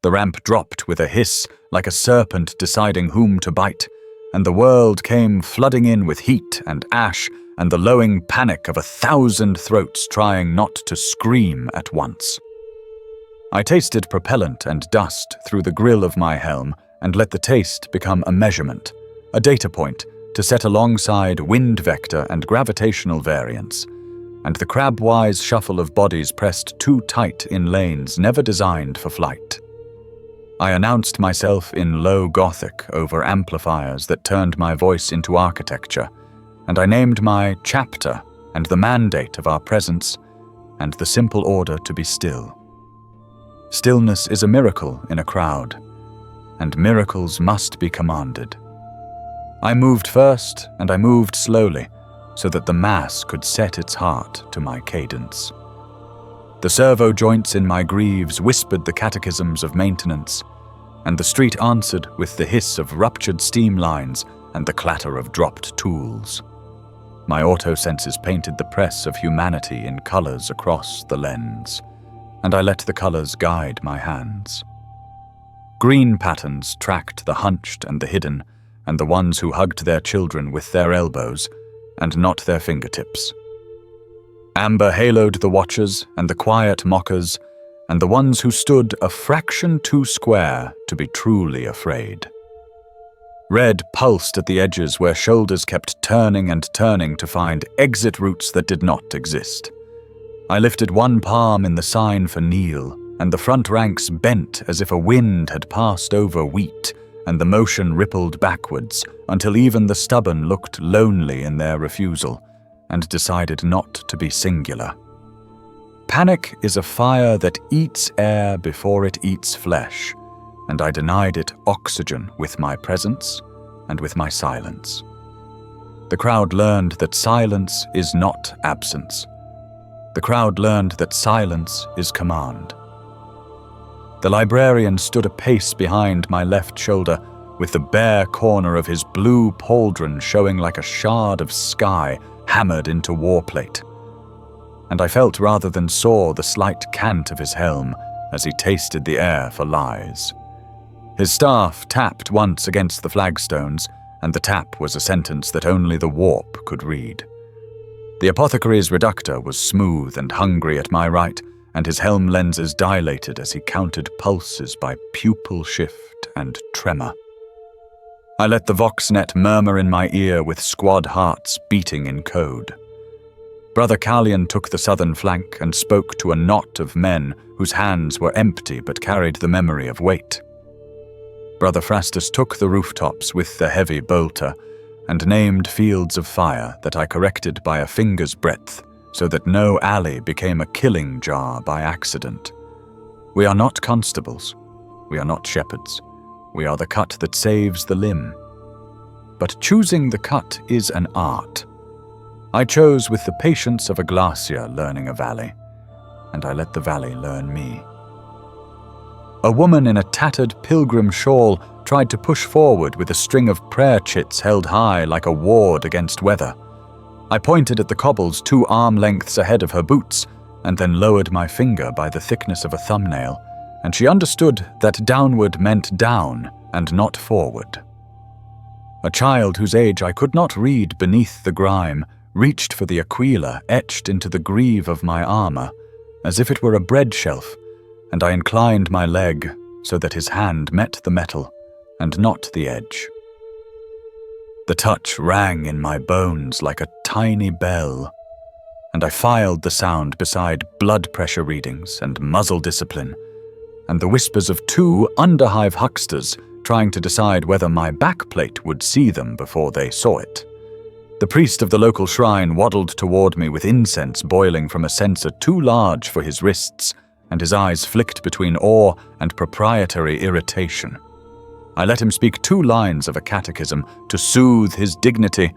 The ramp dropped with a hiss, like a serpent deciding whom to bite, and the world came flooding in with heat and ash and the lowing panic of 1,000 throats trying not to scream at once. I tasted propellant and dust through the grill of my helm and let the taste become a measurement, a data point to set alongside wind vector and gravitational variance, and the crab-wise shuffle of bodies pressed too tight in lanes never designed for flight. I announced myself in low Gothic over amplifiers that turned my voice into architecture, and I named my chapter and the mandate of our presence and the simple order to be still. Stillness is a miracle in a crowd, and miracles must be commanded. I moved first, and I moved slowly, so that the mass could set its heart to my cadence. The servo joints in my greaves whispered the catechisms of maintenance, and the street answered with the hiss of ruptured steam lines and the clatter of dropped tools. My auto senses painted the press of humanity in colors across the lens, and I let the colors guide my hands. Green patterns tracked the hunched and the hidden, and the ones who hugged their children with their elbows, and not their fingertips. Amber haloed the watchers and the quiet mockers, and the ones who stood a fraction too square to be truly afraid. Red pulsed at the edges where shoulders kept turning and turning to find exit routes that did not exist. I lifted one palm in the sign for kneel, and the front ranks bent as if a wind had passed over wheat, and the motion rippled backwards until even the stubborn looked lonely in their refusal, and decided not to be singular. Panic is a fire that eats air before it eats flesh, and I denied it oxygen with my presence and with my silence. The crowd learned that silence is not absence. The crowd learned that silence is command. The librarian stood a pace behind my left shoulder, with the bare corner of his blue pauldron showing like a shard of sky hammered into warplate. And I felt rather than saw the slight cant of his helm as he tasted the air for lies. His staff tapped once against the flagstones, and the tap was a sentence that only the warp could read. The apothecary's reductor was smooth and hungry at my right, and his helm lenses dilated as he counted pulses by pupil shift and tremor. I let the voxnet murmur in my ear with squad hearts beating in code. Brother Callion took the southern flank and spoke to a knot of men whose hands were empty but carried the memory of weight. Brother Frastus took the rooftops with the heavy bolter and named fields of fire that I corrected by a finger's breadth so that no alley became a killing jar by accident. We are not constables. We are not shepherds. We are the cut that saves the limb. But choosing the cut is an art. I chose with the patience of a glacier learning a valley, and I let the valley learn me. A woman in a tattered pilgrim shawl tried to push forward with a string of prayer chits held high like a ward against weather. I pointed at the cobbles 2 arm lengths ahead of her boots, and then lowered my finger by the thickness of a thumbnail, and she understood that downward meant down and not forward. A child whose age I could not read beneath the grime reached for the aquila etched into the greave of my armor, as if it were a bread shelf, and I inclined my leg so that his hand met the metal and not the edge. The touch rang in my bones like a tiny bell, and I filed the sound beside blood pressure readings and muzzle discipline, and the whispers of 2 underhive hucksters trying to decide whether my backplate would see them before they saw it. The priest of the local shrine waddled toward me with incense boiling from a censer too large for his wrists, and his eyes flicked between awe and proprietary irritation. I let him speak 2 lines of a catechism to soothe his dignity,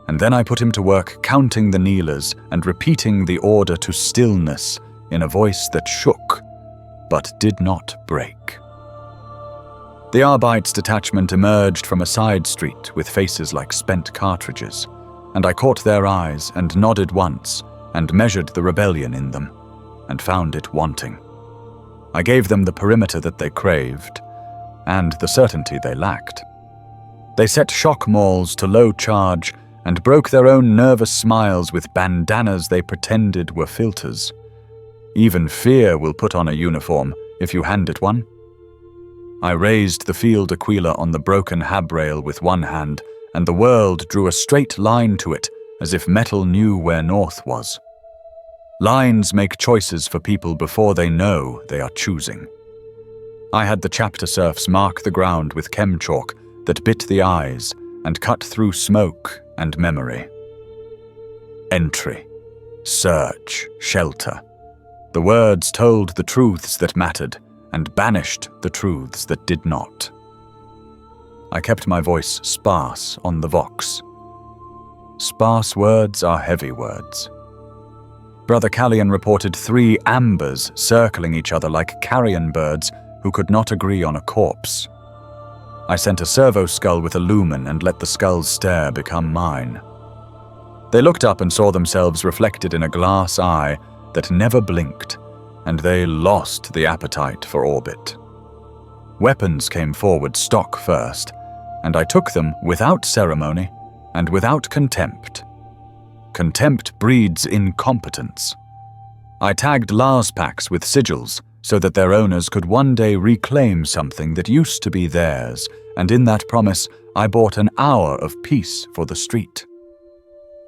and then I put him to work counting the kneelers and repeating the order to stillness in a voice that shook, but did not break. The Arbeits detachment emerged from a side street with faces like spent cartridges, and I caught their eyes and nodded once and measured the rebellion in them, and found it wanting. I gave them the perimeter that they craved, and the certainty they lacked. They set shock mauls to low charge and broke their own nervous smiles with bandanas they pretended were filters. Even fear will put on a uniform if you hand it one. I raised the field Aquila on the broken habrail with one hand, and the world drew a straight line to it as if metal knew where north was. Lines make choices for people before they know they are choosing. I had the chapter serfs mark the ground with chem chalk that bit the eyes and cut through smoke and memory. Entry, search, shelter. The words told the truths that mattered and banished the truths that did not. I kept my voice sparse on the vox. Sparse words are heavy words. Brother Callian reported 3 ambers circling each other like carrion birds who could not agree on a corpse. I sent a servo skull with a lumen and let the skull's stare become mine. They looked up and saw themselves reflected in a glass eye that never blinked, and they lost the appetite for orbit. Weapons came forward stock first, and I took them without ceremony and without contempt. Contempt breeds incompetence. I tagged Lars packs with sigils so that their owners could one day reclaim something that used to be theirs, and in that promise I bought an hour of peace for the street.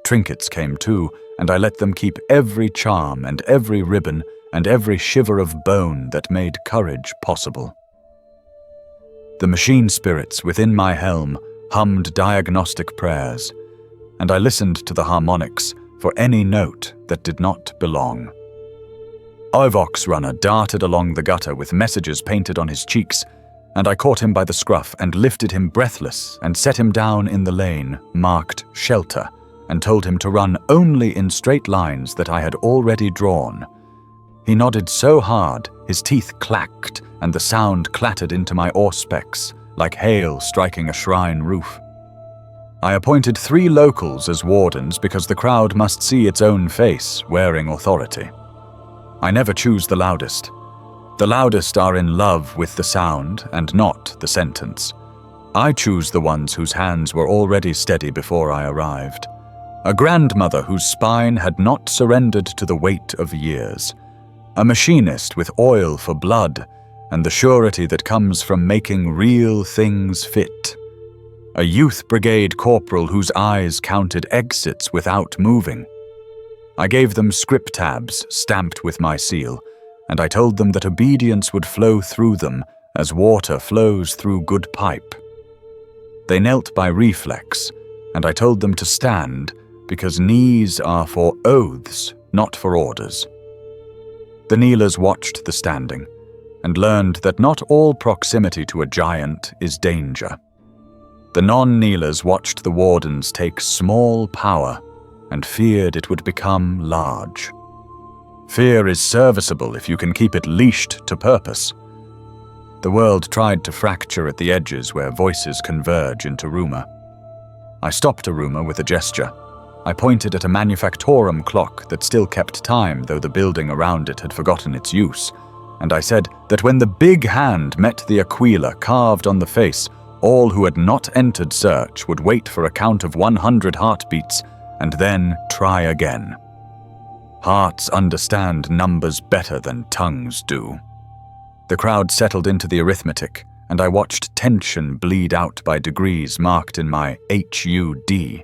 Trinkets came too, and I let them keep every charm and every ribbon and every shiver of bone that made courage possible. The machine spirits within my helm hummed diagnostic prayers, and I listened to the harmonics for any note that did not belong. Ivox runner darted along the gutter with messages painted on his cheeks, and I caught him by the scruff and lifted him breathless and set him down in the lane marked shelter and told him to run only in straight lines that I had already drawn. He nodded so hard his teeth clacked and the sound clattered into my auspex like hail striking a shrine roof. I appointed 3 locals as wardens because the crowd must see its own face wearing authority. I never choose the loudest. The loudest are in love with the sound and not the sentence. I choose the ones whose hands were already steady before I arrived. A grandmother whose spine had not surrendered to the weight of years. A machinist with oil for blood and the surety that comes from making real things fit. A youth brigade corporal whose eyes counted exits without moving. I gave them script tabs stamped with my seal, and I told them that obedience would flow through them as water flows through good pipe. They knelt by reflex, and I told them to stand because knees are for oaths, not for orders. The kneelers watched the standing and learned that not all proximity to a giant is danger. The non-kneelers watched the wardens take small power and feared it would become large. Fear is serviceable if you can keep it leashed to purpose. The world tried to fracture at the edges where voices converge into rumor. I stopped a rumor with a gesture. I pointed at a manufactorum clock that still kept time, though the building around it had forgotten its use, and I said that when the big hand met the Aquila carved on the face, all who had not entered search would wait for a count of 100 heartbeats and then try again. Hearts understand numbers better than tongues do. The crowd settled into the arithmetic, and I watched tension bleed out by degrees marked in my HUD.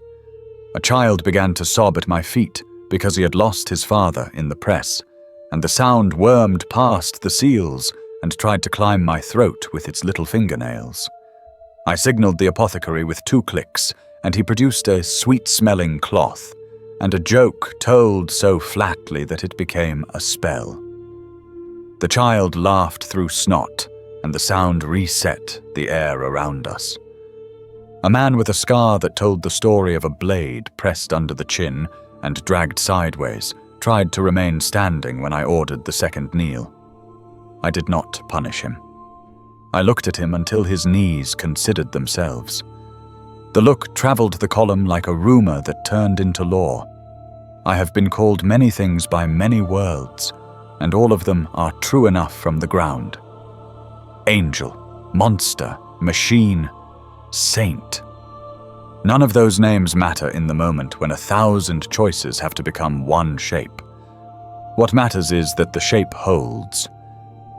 A child began to sob at my feet because he had lost his father in the press, and the sound wormed past the seals and tried to climb my throat with its little fingernails. I signaled the apothecary with 2 clicks, and he produced a sweet-smelling cloth, and a joke told so flatly that it became a spell. The child laughed through snot, and the sound reset the air around us. A man with a scar that told the story of a blade pressed under the chin and dragged sideways tried to remain standing when I ordered the second kneel. I did not punish him. I looked at him until his knees considered themselves. The look traveled the column like a rumor that turned into law. I have been called many things by many worlds, and all of them are true enough from the ground. Angel, monster, machine, saint. None of those names matter in the moment when 1,000 choices have to become one shape. What matters is that the shape holds.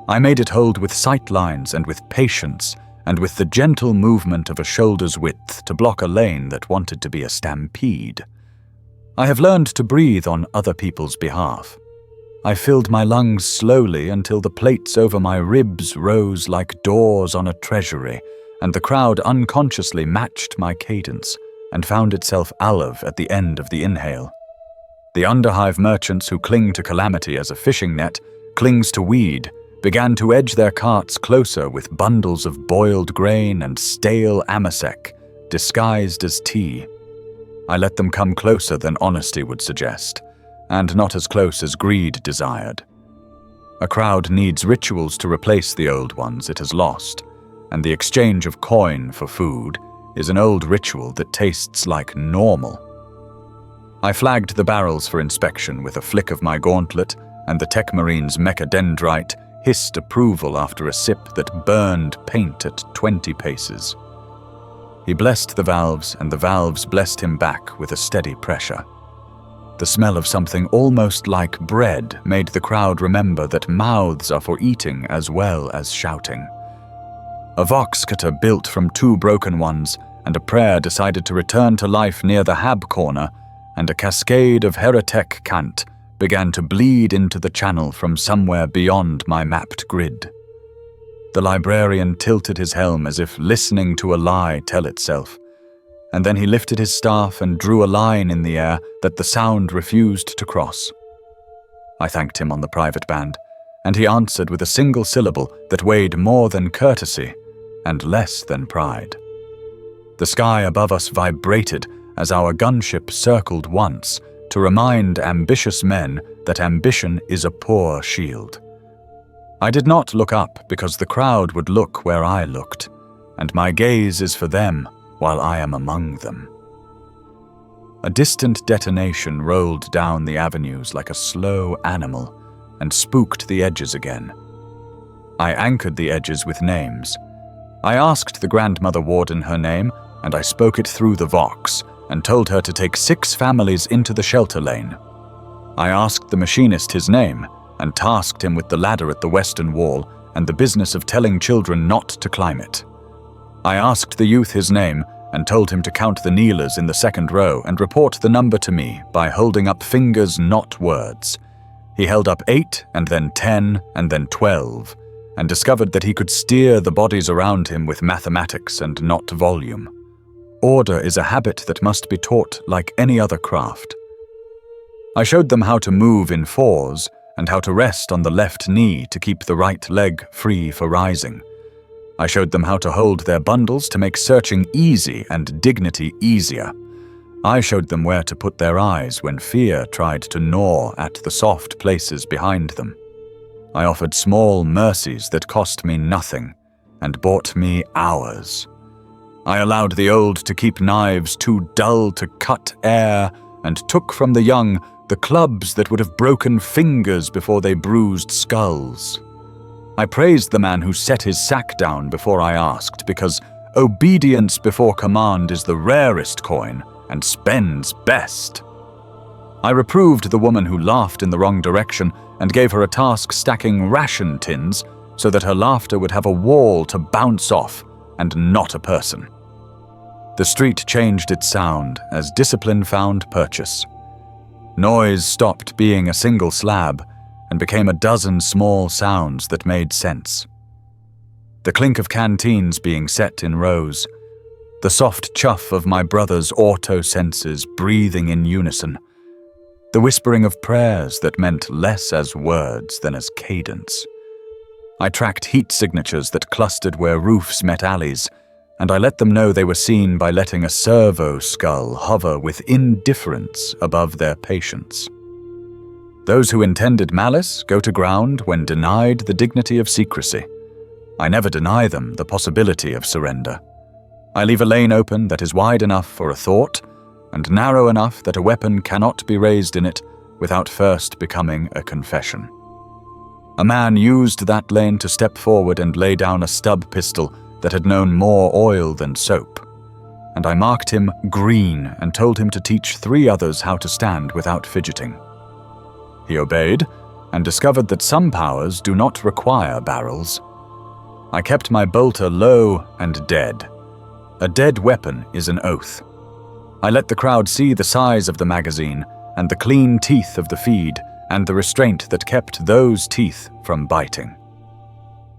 I made it hold with sight lines and with patience and with the gentle movement of a shoulder's width to block a lane that wanted to be a stampede. I have learned to breathe on other people's behalf. I filled my lungs slowly until the plates over my ribs rose like doors on a treasury, and the crowd unconsciously matched my cadence and found itself olive at the end of the inhale. The underhive merchants who cling to calamity as a fishing net clings to weed began to edge their carts closer with bundles of boiled grain and stale amasec, disguised as tea. I let them come closer than honesty would suggest, and not as close as greed desired. A crowd needs rituals to replace the old ones it has lost, and the exchange of coin for food is an old ritual that tastes like normal. I flagged the barrels for inspection with a flick of my gauntlet, and the Techmarine's mechadendrite hissed approval after a sip that burned paint at 20 paces. He blessed the valves, and the valves blessed him back with a steady pressure. The smell of something almost like bread made the crowd remember that mouths are for eating as well as shouting. A vox cutter built from 2 broken ones, and a prayer decided to return to life near the hab corner, and a cascade of heretic cant began to bleed into the channel from somewhere beyond my mapped grid. The librarian tilted his helm as if listening to a lie tell itself, and then he lifted his staff and drew a line in the air that the sound refused to cross. I thanked him on the private band, and he answered with a single syllable that weighed more than courtesy and less than pride. The sky above us vibrated as our gunship circled once to remind ambitious men that ambition is a poor shield. I did not look up because the crowd would look where I looked, and my gaze is for them while I am among them. A distant detonation rolled down the avenues like a slow animal and spooked the edges again. I anchored the edges with names. I asked the grandmother warden her name, and I spoke it through the vox and told her to take 6 families into the shelter lane. I asked the machinist his name and tasked him with the ladder at the western wall and the business of telling children not to climb it. I asked the youth his name and told him to count the kneelers in the 2nd row and report the number to me by holding up fingers, not words. He held up 8 and then 10 and then 12 and discovered that he could steer the bodies around him with mathematics and not volume. Order is a habit that must be taught like any other craft. I showed them how to move in 4s and how to rest on the left knee to keep the right leg free for rising. I showed them how to hold their bundles to make searching easy and dignity easier. I showed them where to put their eyes when fear tried to gnaw at the soft places behind them. I offered small mercies that cost me nothing and bought me hours. I allowed the old to keep knives too dull to cut air and took from the young the clubs that would have broken fingers before they bruised skulls. I praised the man who set his sack down before I asked, because obedience before command is the rarest coin and spends best. I reproved the woman who laughed in the wrong direction and gave her a task stacking ration tins so that her laughter would have a wall to bounce off and not a person. The street changed its sound as discipline found purchase. Noise stopped being a single slab and became a dozen small sounds that made sense. The clink of canteens being set in rows, the soft chuff of my brother's auto senses breathing in unison, the whispering of prayers that meant less as words than as cadence. I tracked heat signatures that clustered where roofs met alleys, and I let them know they were seen by letting a servo skull hover with indifference above their patience. Those who intended malice go to ground when denied the dignity of secrecy. I never deny them the possibility of surrender. I leave a lane open that is wide enough for a thought and narrow enough that a weapon cannot be raised in it without first becoming a confession. A man used that lane to step forward and lay down a stub pistol that had known more oil than soap. And I marked him green and told him to teach 3 others how to stand without fidgeting. He obeyed and discovered that some powers do not require barrels. I kept my bolter low and dead. A dead weapon is an oath. I let the crowd see the size of the magazine and the clean teeth of the feed and the restraint that kept those teeth from biting.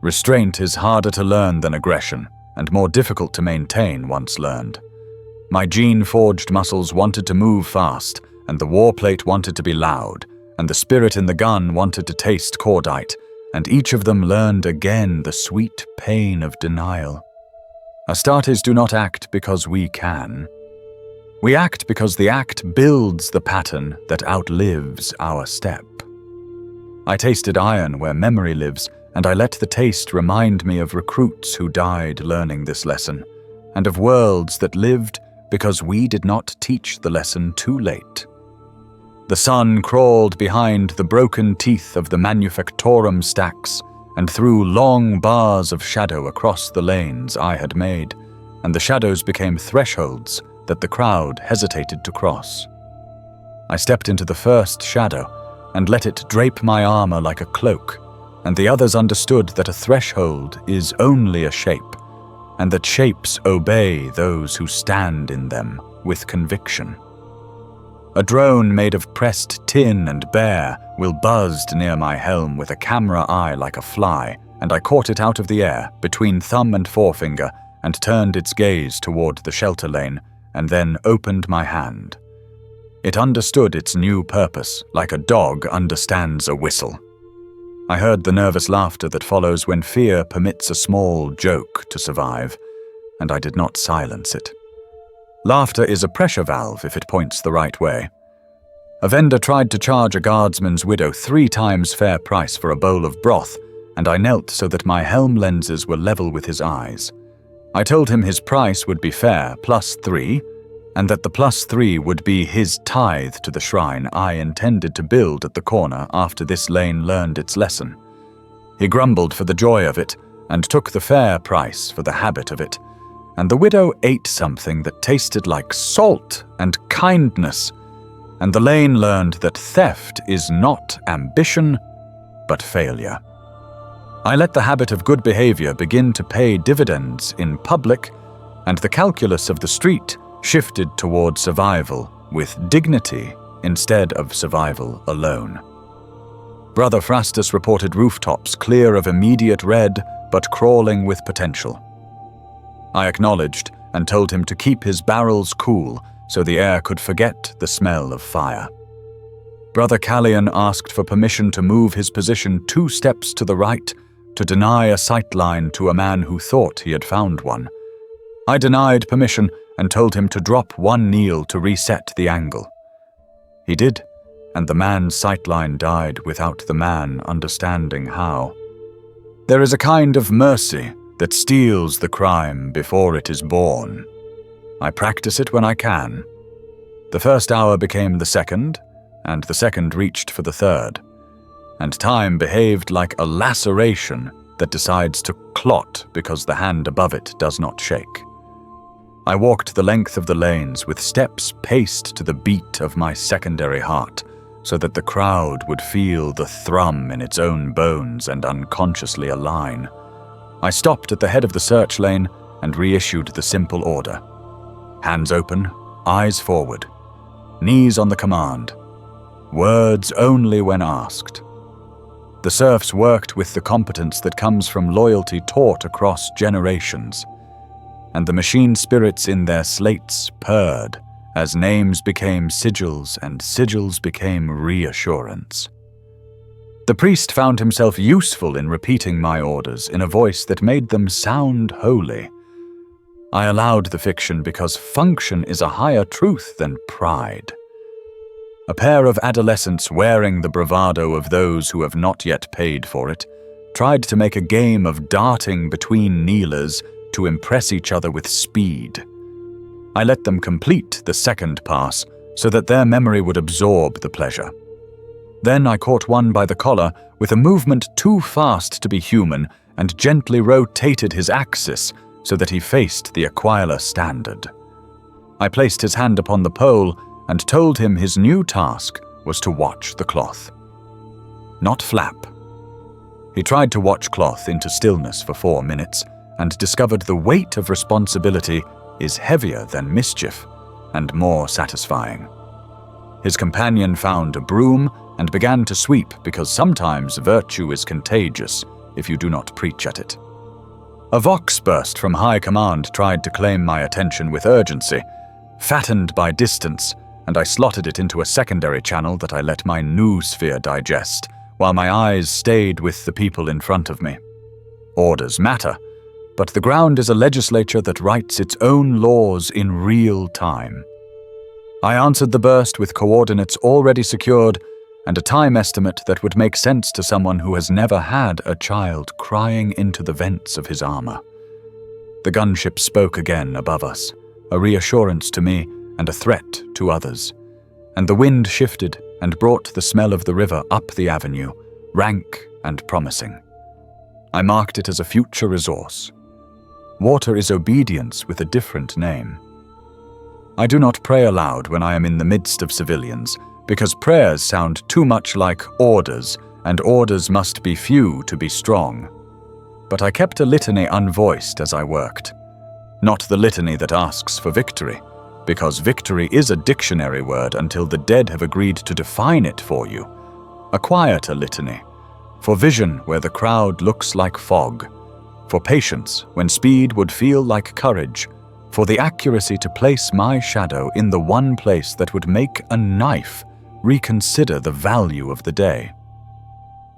Restraint is harder to learn than aggression, and more difficult to maintain once learned. My gene-forged muscles wanted to move fast, and the war plate wanted to be loud, and the spirit in the gun wanted to taste cordite, and each of them learned again the sweet pain of denial. Astartes do not act because we can. We act because the act builds the pattern that outlives our step. I tasted iron where memory lives, and I let the taste remind me of recruits who died learning this lesson, and of worlds that lived because we did not teach the lesson too late. The sun crawled behind the broken teeth of the manufactorum stacks and threw long bars of shadow across the lanes I had made, and the shadows became thresholds that the crowd hesitated to cross. I stepped into the first shadow and let it drape my armor like a cloak, and the others understood that a threshold is only a shape, and that shapes obey those who stand in them with conviction. A drone made of pressed tin and bear will buzzed near my helm with a camera eye like a fly, and I caught it out of the air between thumb and forefinger and turned its gaze toward the shelter lane, and then opened my hand. It understood its new purpose, like a dog understands a whistle. I heard the nervous laughter that follows when fear permits a small joke to survive, and I did not silence it. Laughter is a pressure valve if it points the right way. A vendor tried to charge a guardsman's widow 3 times fair price for a bowl of broth, and I knelt so that my helm lenses were level with his eyes. I told him his price would be fair +3, and that the +3 would be his tithe to the shrine I intended to build at the corner after this lane learned its lesson. He grumbled for the joy of it, and took the fair price for the habit of it, and the widow ate something that tasted like salt and kindness, and the lane learned that theft is not ambition, but failure. I let the habit of good behavior begin to pay dividends in public, and the calculus of the street shifted toward survival with dignity instead of survival alone. Brother Phrastus reported rooftops clear of immediate red, but crawling with potential. I acknowledged and told him to keep his barrels cool so the air could forget the smell of fire. Brother Callian asked for permission to move his position 2 steps to the right to deny a sightline to a man who thought he had found one. I denied permission and told him to drop 1 kneel to reset the angle. He did, and the man's sightline died without the man understanding how. There is a kind of mercy that steals the crime before it is born. I practice it when I can. The first hour became the second, and the second reached for the third, and time behaved like a laceration that decides to clot because the hand above it does not shake. I walked the length of the lanes with steps paced to the beat of my secondary heart, so that the crowd would feel the thrum in its own bones and unconsciously align. I stopped at the head of the search lane and reissued the simple order. Hands open, eyes forward, knees on the command, words only when asked. The serfs worked with the competence that comes from loyalty taught across generations, and the machine spirits in their slates purred as names became sigils and sigils became reassurance. The priest found himself useful in repeating my orders in a voice that made them sound holy. I allowed the fiction because function is a higher truth than pride. A pair of adolescents wearing the bravado of those who have not yet paid for it tried to make a game of darting between kneelers to impress each other with speed. I let them complete the second pass so that their memory would absorb the pleasure. Then I caught one by the collar with a movement too fast to be human and gently rotated his axis so that he faced the Aquila standard. I placed his hand upon the pole and told him his new task was to watch the cloth. Not flap. He tried to watch cloth into stillness for 4 minutes and discovered the weight of responsibility is heavier than mischief and more satisfying. His companion found a broom and began to sweep because sometimes virtue is contagious if you do not preach at it. A vox burst from high command tried to claim my attention with urgency, fattened by distance, and I slotted it into a secondary channel that I let my noosphere digest, while my eyes stayed with the people in front of me. Orders matter, but the ground is a legislature that writes its own laws in real time. I answered the burst with coordinates already secured and a time estimate that would make sense to someone who has never had a child crying into the vents of his armor. The gunship spoke again above us, a reassurance to me and a threat to others, and the wind shifted and brought the smell of the river up the avenue, rank and promising. I marked it as a future resource. Water is obedience with a different name. I do not pray aloud when I am in the midst of civilians, because prayers sound too much like orders, and orders must be few to be strong. But I kept a litany unvoiced as I worked. Not the litany that asks for victory, because victory is a dictionary word until the dead have agreed to define it for you. A quieter litany, for vision where the crowd looks like fog, for patience when speed would feel like courage, for the accuracy to place my shadow in the one place that would make a knife reconsider the value of the day.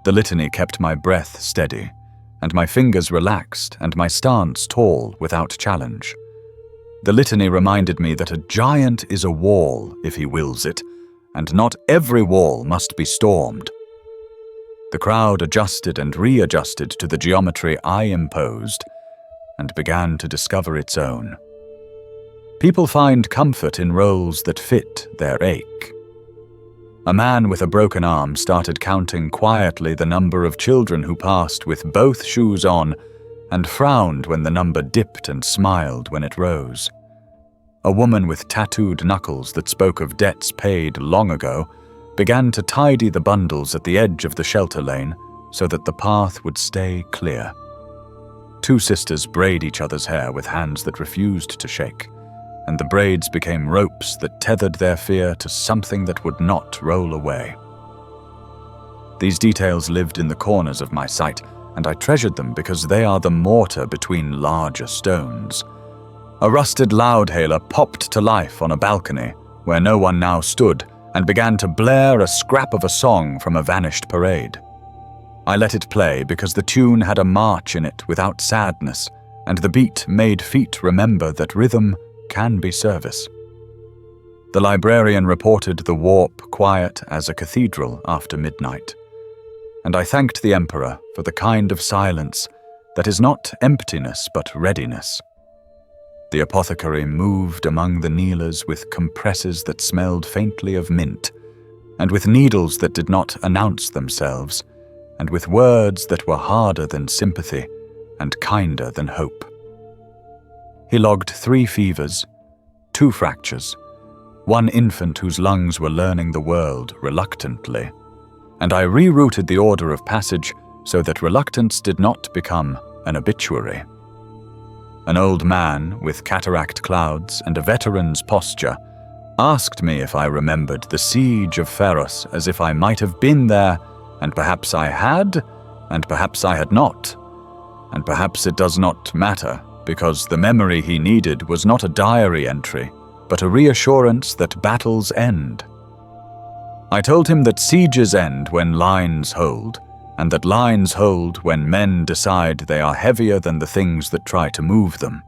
The litany kept my breath steady, and my fingers relaxed and my stance tall without challenge. The litany reminded me that a giant is a wall if he wills it, and not every wall must be stormed. The crowd adjusted and readjusted to the geometry I imposed and began to discover its own. People find comfort in roles that fit their ache. A man with a broken arm started counting quietly the number of children who passed with both shoes on and frowned when the number dipped and smiled when it rose. A woman with tattooed knuckles that spoke of debts paid long ago began to tidy the bundles at the edge of the shelter lane so that the path would stay clear. 2 sisters braid each other's hair with hands that refused to shake, and the braids became ropes that tethered their fear to something that would not roll away. These details lived in the corners of my sight, and I treasured them because they are the mortar between larger stones. A rusted loudhailer popped to life on a balcony, where no one now stood, and began to blare a scrap of a song from a vanished parade. I let it play because the tune had a march in it without sadness, and the beat made feet remember that rhythm can be service. The librarian reported the warp quiet as a cathedral after midnight, and I thanked the emperor for the kind of silence that is not emptiness but readiness. The apothecary moved among the kneelers with compresses that smelled faintly of mint, and with needles that did not announce themselves, and with words that were harder than sympathy and kinder than hope. He logged 3 fevers, 2 fractures, 1 infant whose lungs were learning the world reluctantly, and I rerouted the order of passage so that reluctance did not become an obituary. An old man with cataract clouds and a veteran's posture asked me if I remembered the siege of Pharos as if I might have been there, and perhaps I had, and perhaps I had not, and perhaps it does not matter, because the memory he needed was not a diary entry, but a reassurance that battles end. I told him that sieges end when lines hold, and that lines hold when men decide they are heavier than the things that try to move them.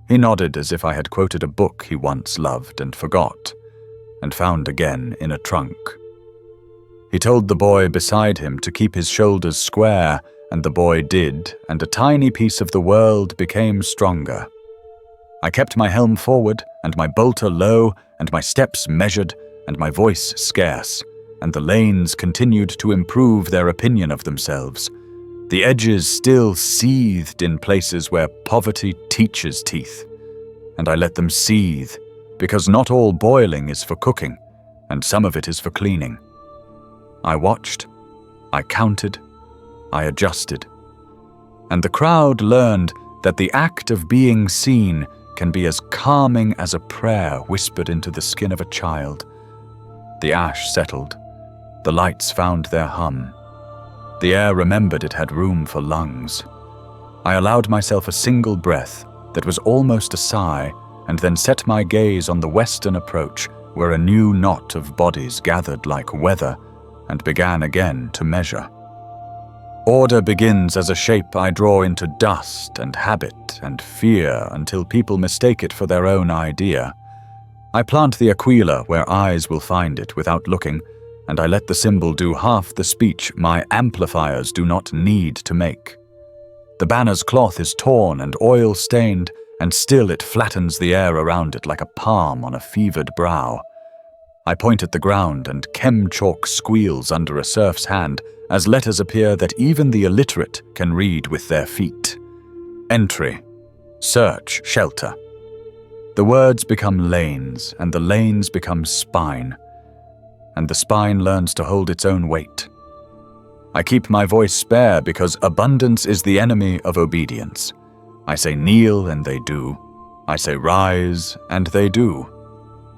He nodded as if I had quoted a book he once loved and forgot, and found again in a trunk. He told the boy beside him to keep his shoulders square, and the boy did, and a tiny piece of the world became stronger. I kept my helm forward, and my bolter low, and my steps measured, and my voice scarce, and the lanes continued to improve their opinion of themselves. The edges still seethed in places where poverty teaches teeth, and I let them seethe, because not all boiling is for cooking, and some of it is for cleaning. I watched, I counted, I adjusted, and the crowd learned that the act of being seen can be as calming as a prayer whispered into the skin of a child. The ash settled, the lights found their hum. The air remembered it had room for lungs. I allowed myself a single breath that was almost a sigh, and then set my gaze on the western approach, where a new knot of bodies gathered like weather and began again to measure. Order begins as a shape I draw into dust and habit and fear until people mistake it for their own idea. I plant the aquila where eyes will find it without looking, and I let the symbol do half the speech my amplifiers do not need to make. The banner's cloth is torn and oil-stained, and still it flattens the air around it like a palm on a fevered brow. I point at the ground, and chem-chalk squeals under a serf's hand as letters appear that even the illiterate can read with their feet. Entry. Search. Shelter. The words become lanes, and the lanes become spine, and the spine learns to hold its own weight. I keep my voice spare because abundance is the enemy of obedience. I say kneel, and they do. I say rise, and they do.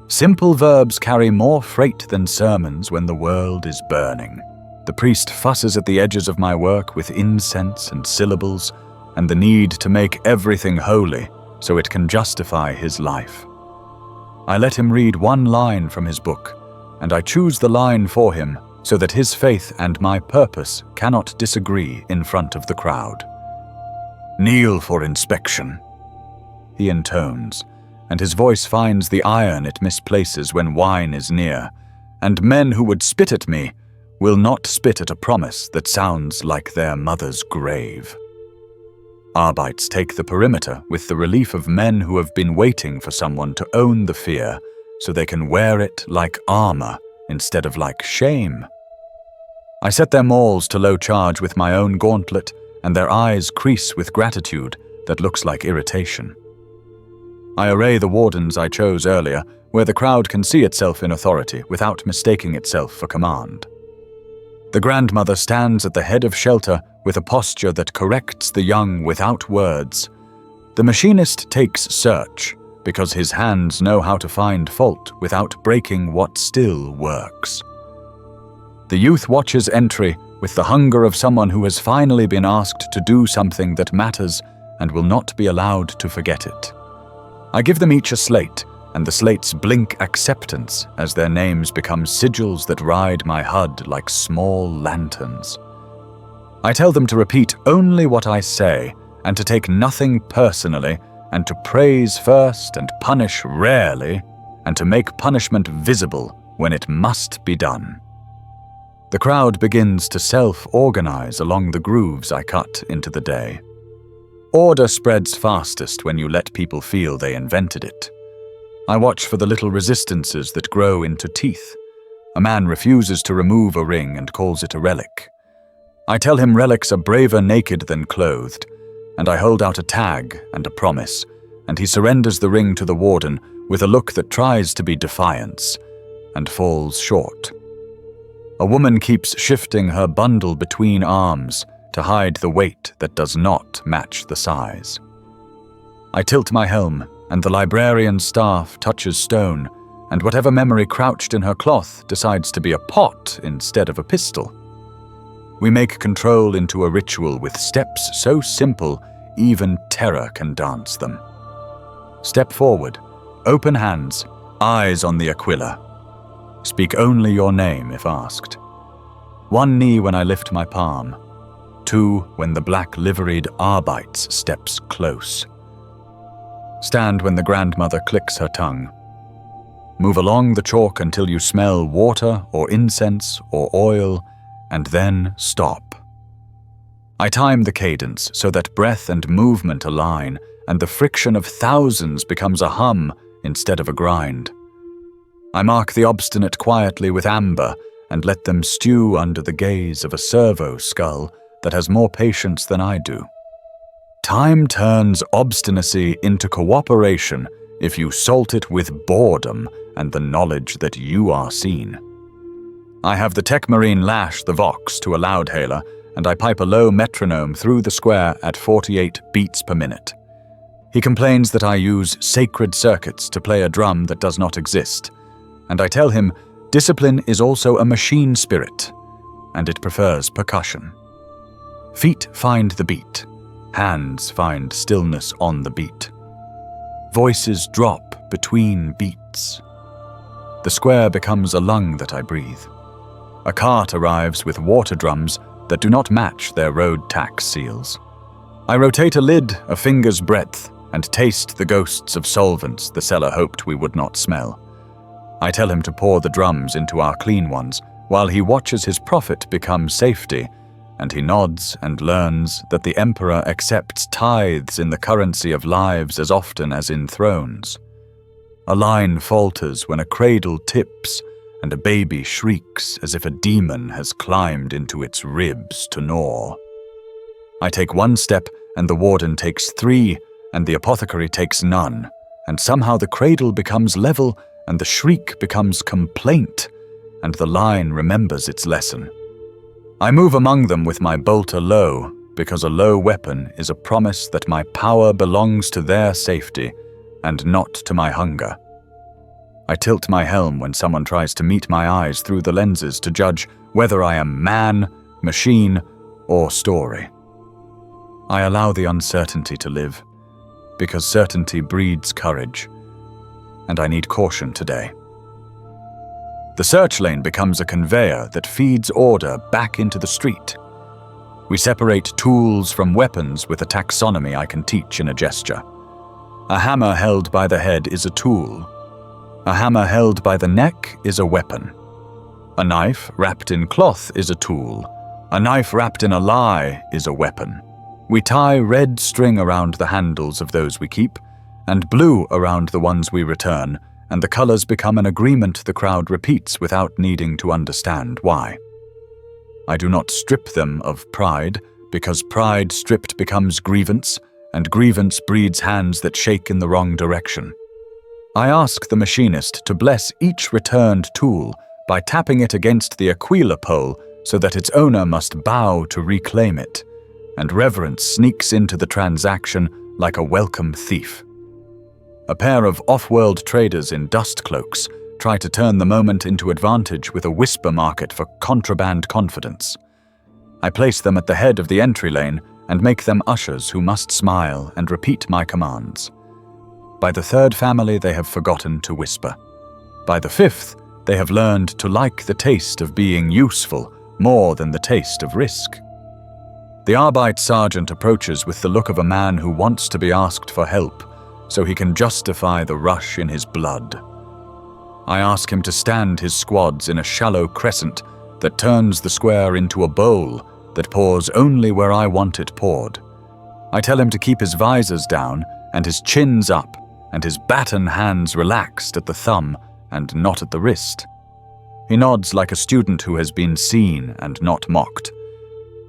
Simple verbs carry more freight than sermons when the world is burning. The priest fusses at the edges of my work with incense and syllables, and the need to make everything holy so it can justify his life. I let him read one line from his book, and I choose the line for him so that his faith and my purpose cannot disagree in front of the crowd. Kneel for inspection, he intones, and his voice finds the iron it misplaces when wine is near, and men who would spit at me will not spit at a promise that sounds like their mother's grave. Arbites take the perimeter with the relief of men who have been waiting for someone to own the fear so they can wear it like armor instead of like shame. I set their mauls to low charge with my own gauntlet, and their eyes crease with gratitude that looks like irritation. I array the wardens I chose earlier, where the crowd can see itself in authority without mistaking itself for command. The grandmother stands at the head of shelter with a posture that corrects the young without words. The machinist takes search, because his hands know how to find fault without breaking what still works. The youth watches entry with the hunger of someone who has finally been asked to do something that matters and will not be allowed to forget it. I give them each a slate, and the slates blink acceptance as their names become sigils that ride my HUD like small lanterns. I tell them to repeat only what I say, and to take nothing personally, and to praise first and punish rarely, and to make punishment visible when it must be done. The crowd begins to self-organize along the grooves I cut into the day. Order spreads fastest when you let people feel they invented it. I watch for the little resistances that grow into teeth. A man refuses to remove a ring and calls it a relic. I tell him relics are braver naked than clothed, and I hold out a tag and a promise, and he surrenders the ring to the warden with a look that tries to be defiance, and falls short. A woman keeps shifting her bundle between arms to hide the weight that does not match the size. I tilt my helm, and the librarian's staff touches stone, and whatever memory crouched in her cloth decides to be a pot instead of a pistol. We make control into a ritual with steps so simple, even terror can dance them. Step forward, open hands, eyes on the aquila. Speak only your name if asked. 1 knee when I lift my palm. 2 when the black liveried Arbites steps close. Stand when the grandmother clicks her tongue. Move along the chalk until you smell water or incense or oil, and then stop. I time the cadence so that breath and movement align, and the friction of thousands becomes a hum instead of a grind. I mark the obstinate quietly with amber, and let them stew under the gaze of a servo skull that has more patience than I do. Time turns obstinacy into cooperation if you salt it with boredom and the knowledge that you are seen. I have the tech marine lash the vox to a loudhailer, and I pipe a low metronome through the square at 48 beats per minute. He complains that I use sacred circuits to play a drum that does not exist, and I tell him discipline is also a machine spirit, and it prefers percussion. Feet find the beat. Hands find stillness on the beat. Voices drop between beats. The square becomes a lung that I breathe. A cart arrives with water drums that do not match their road tax seals. I rotate a lid a finger's breadth and taste the ghosts of solvents the seller hoped we would not smell. I tell him to pour the drums into our clean ones while he watches his profit become safety, and he nods and learns that the emperor accepts tithes in the currency of lives as often as in thrones. A line falters when a cradle tips and a baby shrieks as if a demon has climbed into its ribs to gnaw. I take one step and the warden takes 3 and the apothecary takes none, and somehow the cradle becomes level and the shriek becomes complaint, and the line remembers its lesson. I move among them with my bolter low, because a low weapon is a promise that my power belongs to their safety and not to my hunger. I tilt my helm when someone tries to meet my eyes through the lenses to judge whether I am man, machine, or story. I allow the uncertainty to live, because certainty breeds courage, and I need caution today. The search lane becomes a conveyor that feeds order back into the street. We separate tools from weapons with a taxonomy I can teach in a gesture. A hammer held by the head is a tool. A hammer held by the neck is a weapon. A knife wrapped in cloth is a tool. A knife wrapped in a lie is a weapon. We tie red string around the handles of those we keep, and blue around the ones we return, and the colors become an agreement the crowd repeats without needing to understand why. I do not strip them of pride, because pride stripped becomes grievance, and grievance breeds hands that shake in the wrong direction. I ask the machinist to bless each returned tool by tapping it against the Aquila pole so that its owner must bow to reclaim it, and reverence sneaks into the transaction like a welcome thief. A pair of off-world traders in dust cloaks try to turn the moment into advantage with a whisper market for contraband confidence. I place them at the head of the entry lane and make them ushers who must smile and repeat my commands. By the 3rd family, they have forgotten to whisper. By the 5th, they have learned to like the taste of being useful more than the taste of risk. The Arbeit sergeant approaches with the look of a man who wants to be asked for help, so he can justify the rush in his blood. I ask him to stand his squads in a shallow crescent that turns the square into a bowl that pours only where I want it poured. I tell him to keep his visors down and his chins up and his baton hands relaxed at the thumb and not at the wrist. He nods like a student who has been seen and not mocked.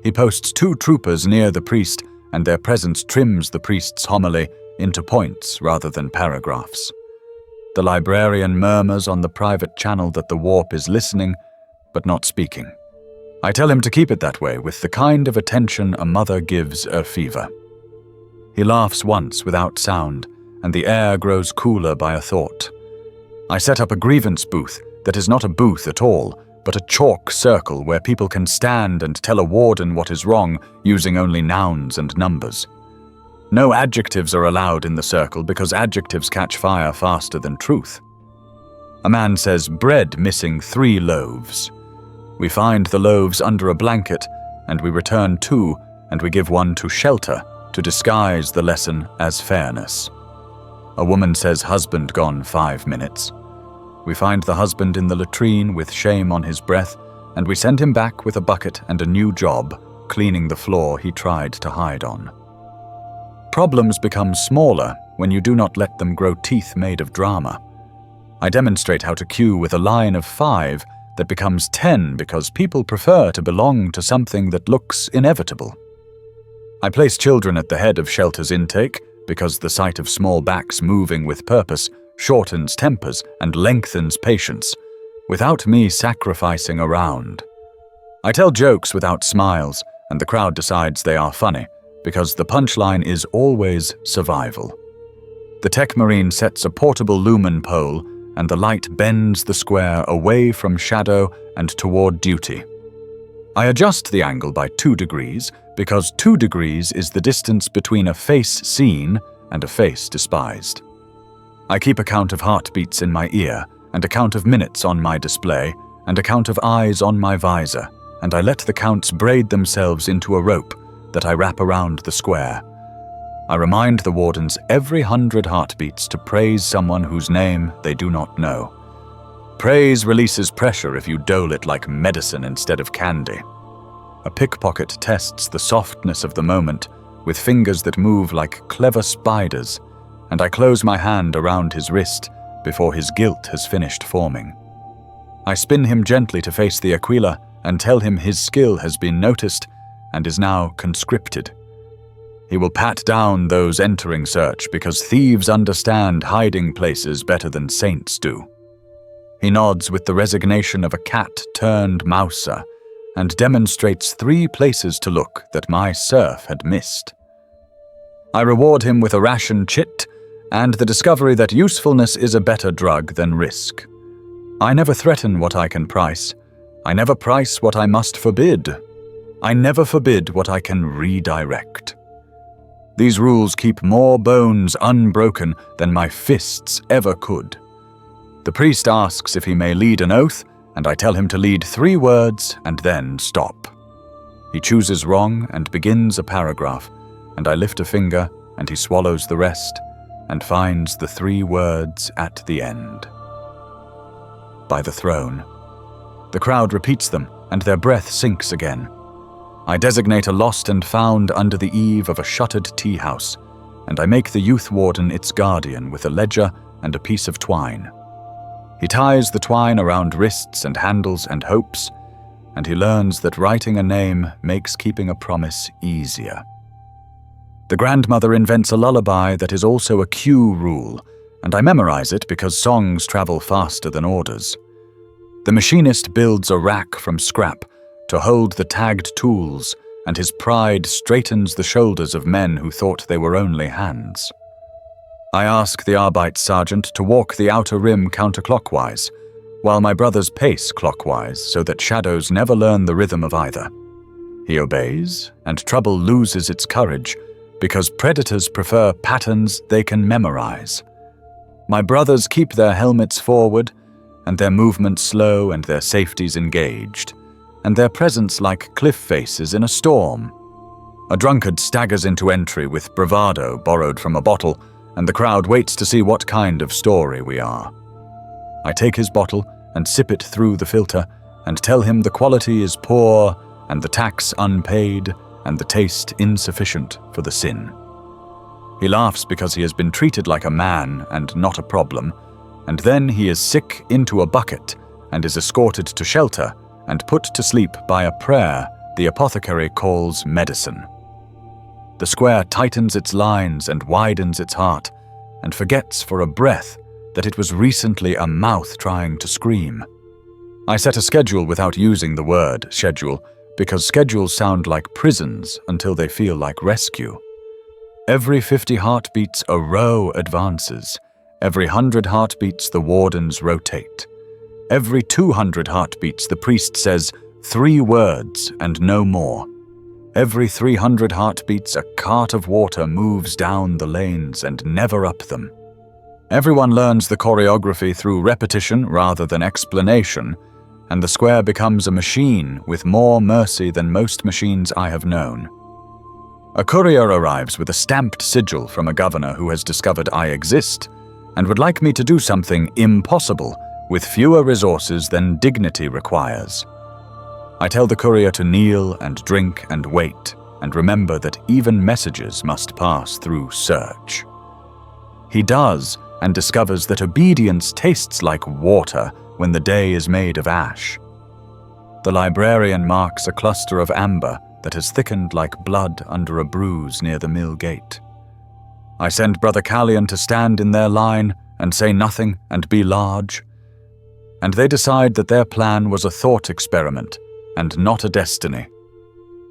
He posts 2 troopers near the priest, and their presence trims the priest's homily into points rather than paragraphs. The librarian murmurs on the private channel that the warp is listening, but not speaking. I tell him to keep it that way, with the kind of attention a mother gives a fever. He laughs once without sound, and the air grows cooler by a thought. I set up a grievance booth that is not a booth at all, but a chalk circle where people can stand and tell a warden what is wrong using only nouns and numbers. No adjectives are allowed in the circle because adjectives catch fire faster than truth. A man says bread missing 3 loaves. We find the loaves under a blanket, and we return 2, and we give 1 to shelter to disguise the lesson as fairness. A woman says husband gone 5 minutes. We find the husband in the latrine with shame on his breath, and we send him back with a bucket and a new job, cleaning the floor he tried to hide on. Problems become smaller when you do not let them grow teeth made of drama. I demonstrate how to cue with a line of 5 that becomes 10 because people prefer to belong to something that looks inevitable. I place children at the head of shelter's intake because the sight of small backs moving with purpose shortens tempers and lengthens patience, without me sacrificing a round. I tell jokes without smiles, and the crowd decides they are funny, because the punchline is always survival. The tech marine sets a portable lumen pole, and the light bends the square away from shadow and toward duty. I adjust the angle by 2 degrees, because 2 degrees is the distance between a face seen and a face despised. I keep a count of heartbeats in my ear, and a count of minutes on my display, and a count of eyes on my visor, and I let the counts braid themselves into a rope that I wrap around the square. I remind the wardens every 100 heartbeats to praise someone whose name they do not know. Praise releases pressure if you dole it like medicine instead of candy. A pickpocket tests the softness of the moment with fingers that move like clever spiders, and I close my hand around his wrist before his guilt has finished forming. I spin him gently to face the Aquila and tell him his skill has been noticed and is now conscripted. He will pat down those entering search because thieves understand hiding places better than saints do. He nods with the resignation of a cat-turned-mouser and demonstrates 3 places to look that my serf had missed. I reward him with a ration chit and the discovery that usefulness is a better drug than risk. I never threaten what I can price. I never price what I must forbid. I never forbid what I can redirect. These rules keep more bones unbroken than my fists ever could. The priest asks if he may lead an oath, and I tell him to lead 3 words and then stop. He chooses wrong and begins a paragraph, and I lift a finger and he swallows the rest and finds the 3 words at the end. By the throne. The crowd repeats them, and their breath sinks again. I designate a lost and found under the eave of a shuttered tea house, and I make the youth warden its guardian with a ledger and a piece of twine. He ties the twine around wrists and handles and hopes, and he learns that writing a name makes keeping a promise easier. The grandmother invents a lullaby that is also a cue rule, and I memorize it because songs travel faster than orders. The machinist builds a rack from scrap to hold the tagged tools, and his pride straightens the shoulders of men who thought they were only hands. I ask the Arbeit sergeant to walk the outer rim counterclockwise, while my brothers pace clockwise so that shadows never learn the rhythm of either. He obeys, and trouble loses its courage, because predators prefer patterns they can memorize. My brothers keep their helmets forward, and their movements slow and their safeties engaged, and their presence like cliff faces in a storm. A drunkard staggers into entry with bravado borrowed from a bottle, and the crowd waits to see what kind of story we are. I take his bottle and sip it through the filter, and tell him the quality is poor, and the tax unpaid, and the taste insufficient for the sin. He laughs because he has been treated like a man and not a problem, and then he is sick into a bucket and is escorted to shelter and put to sleep by a prayer the apothecary calls medicine. The square tightens its lines and widens its heart, and forgets for a breath that it was recently a mouth trying to scream. I set a schedule without using the word schedule, because schedules sound like prisons until they feel like rescue. Every 50 heartbeats a row advances. Every 100 heartbeats the wardens rotate. Every 200 heartbeats the priest says 3 words and no more. Every 300 heartbeats a cart of water moves down the lanes and never up them. Everyone learns the choreography through repetition rather than explanation, and the square becomes a machine with more mercy than most machines I have known. A courier arrives with a stamped sigil from a governor who has discovered I exist and would like me to do something impossible with fewer resources than dignity requires. I tell the courier to kneel and drink and wait, and remember that even messages must pass through search. He does, and discovers that obedience tastes like water when the day is made of ash. The librarian marks a cluster of amber that has thickened like blood under a bruise near the mill gate. I send Brother Callion to stand in their line and say nothing and be large. And they decide that their plan was a thought experiment and not a destiny.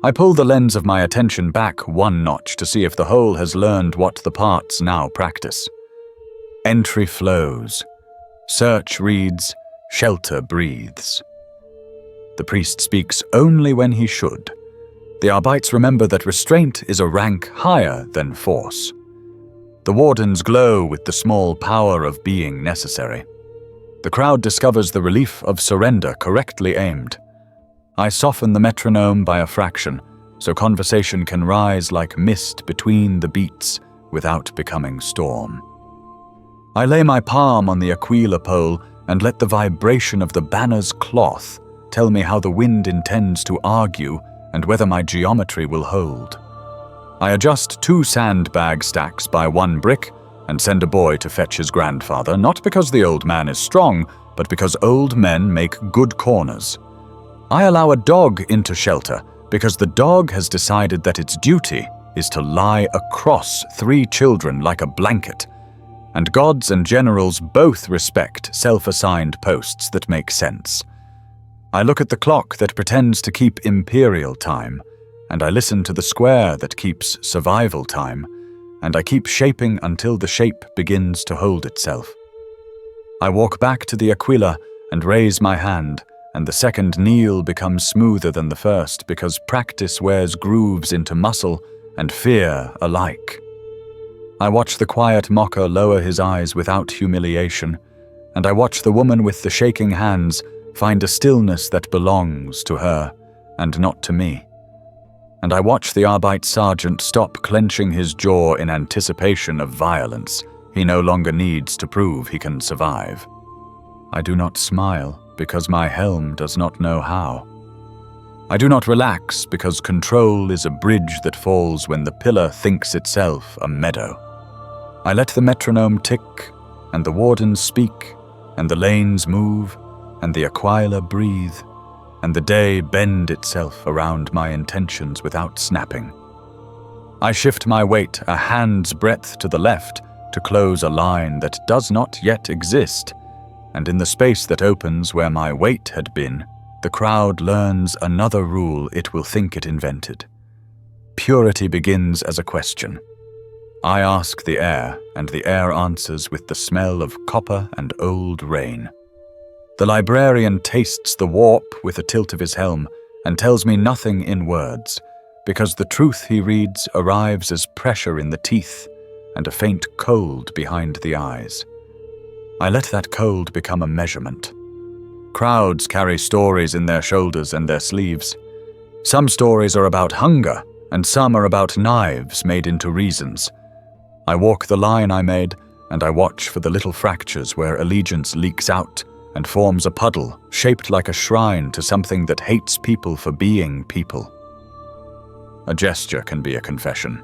I pull the lens of my attention back one notch to see if the whole has learned what the parts now practice. Entry flows. Search reads, shelter breathes. The priest speaks only when he should. The Arbites remember that restraint is a rank higher than force. The wardens glow with the small power of being necessary. The crowd discovers the relief of surrender correctly aimed. I soften the metronome by a fraction, so conversation can rise like mist between the beats without becoming storm. I lay my palm on the Aquila pole and let the vibration of the banner's cloth tell me how the wind intends to argue and whether my geometry will hold. I adjust 2 sandbag stacks by 1 brick and send a boy to fetch his grandfather, not because the old man is strong, but because old men make good corners. I allow a dog into shelter because the dog has decided that its duty is to lie across 3 children like a blanket, and gods and generals both respect self-assigned posts that make sense. I look at the clock that pretends to keep imperial time, and I listen to the square that keeps survival time, and I keep shaping until the shape begins to hold itself. I walk back to the Aquila and raise my hand, and the second kneel becomes smoother than the first because practice wears grooves into muscle and fear alike. I watch the quiet mocker lower his eyes without humiliation, and I watch the woman with the shaking hands find a stillness that belongs to her and not to me. And I watch the Arbite sergeant stop clenching his jaw in anticipation of violence he no longer needs to prove he can survive. I do not smile because my helm does not know how. I do not relax because control is a bridge that falls when the pillar thinks itself a meadow. I let the metronome tick, and the wardens speak, and the lanes move, and the Aquila breathe, and the day bend itself around my intentions without snapping. I shift my weight a hand's breadth to the left to close a line that does not yet exist, and in the space that opens where my weight had been, the crowd learns another rule it will think it invented. Purity begins as a question. I ask the air, and the air answers with the smell of copper and old rain. The librarian tastes the warp with a tilt of his helm and tells me nothing in words, because the truth he reads arrives as pressure in the teeth and a faint cold behind the eyes. I let that cold become a measurement. Crowds carry stories in their shoulders and their sleeves. Some stories are about hunger, and some are about knives made into reasons. I walk the line I made, and I watch for the little fractures where allegiance leaks out and forms a puddle shaped like a shrine to something that hates people for being people. A gesture can be a confession.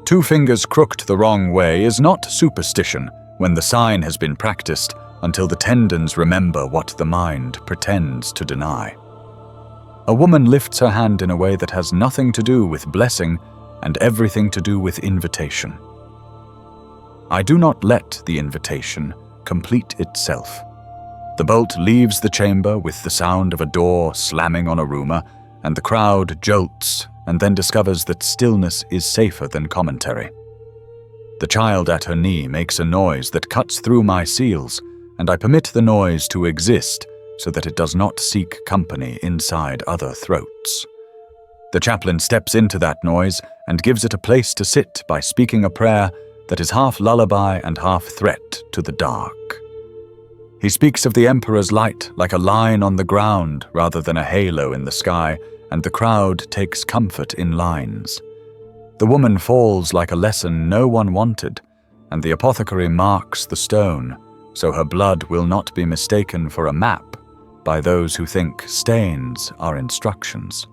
2 fingers crooked the wrong way is not superstition when the sign has been practiced until the tendons remember what the mind pretends to deny. A woman lifts her hand in a way that has nothing to do with blessing and everything to do with invitation. I do not let the invitation complete itself. The bolt leaves the chamber with the sound of a door slamming on a rumor, and the crowd jolts and then discovers that stillness is safer than commentary. The child at her knee makes a noise that cuts through my seals, and I permit the noise to exist so that it does not seek company inside other throats. The chaplain steps into that noise and gives it a place to sit by speaking a prayer that is half lullaby and half threat to the dark. He speaks of the Emperor's light like a line on the ground rather than a halo in the sky, and the crowd takes comfort in lines. The woman falls like a lesson no one wanted, and the apothecary marks the stone, so her blood will not be mistaken for a map by those who think stains are instructions.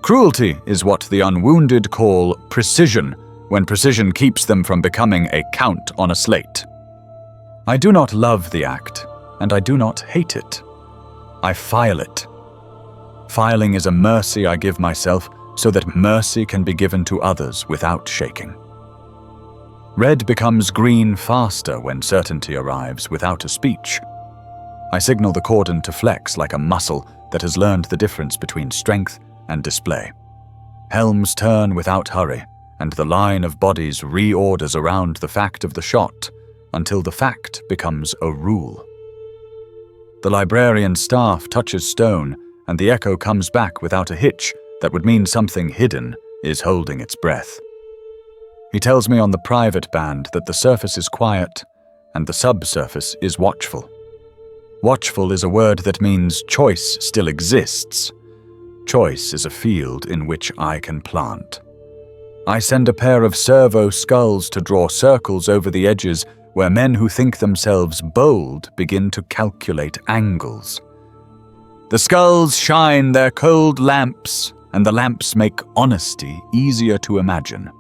Cruelty is what the unwounded call precision, when precision keeps them from becoming a count on a slate. I do not love the act, and I do not hate it. I file it. Filing is a mercy I give myself so that mercy can be given to others without shaking. Red becomes green faster when certainty arrives without a speech. I signal the cordon to flex like a muscle that has learned the difference between strength and display. Helms turn without hurry, and the line of bodies reorders around the fact of the shot until the fact becomes a rule. The librarian's staff touches stone, and the echo comes back without a hitch that would mean something hidden is holding its breath. He tells me on the private band that the surface is quiet and the subsurface is watchful. Watchful is a word that means choice still exists. Choice is a field in which I can plant. I send a pair of servo skulls to draw circles over the edges where men who think themselves bold begin to calculate angles. The skulls shine their cold lamps, and the lamps make honesty easier to imagine.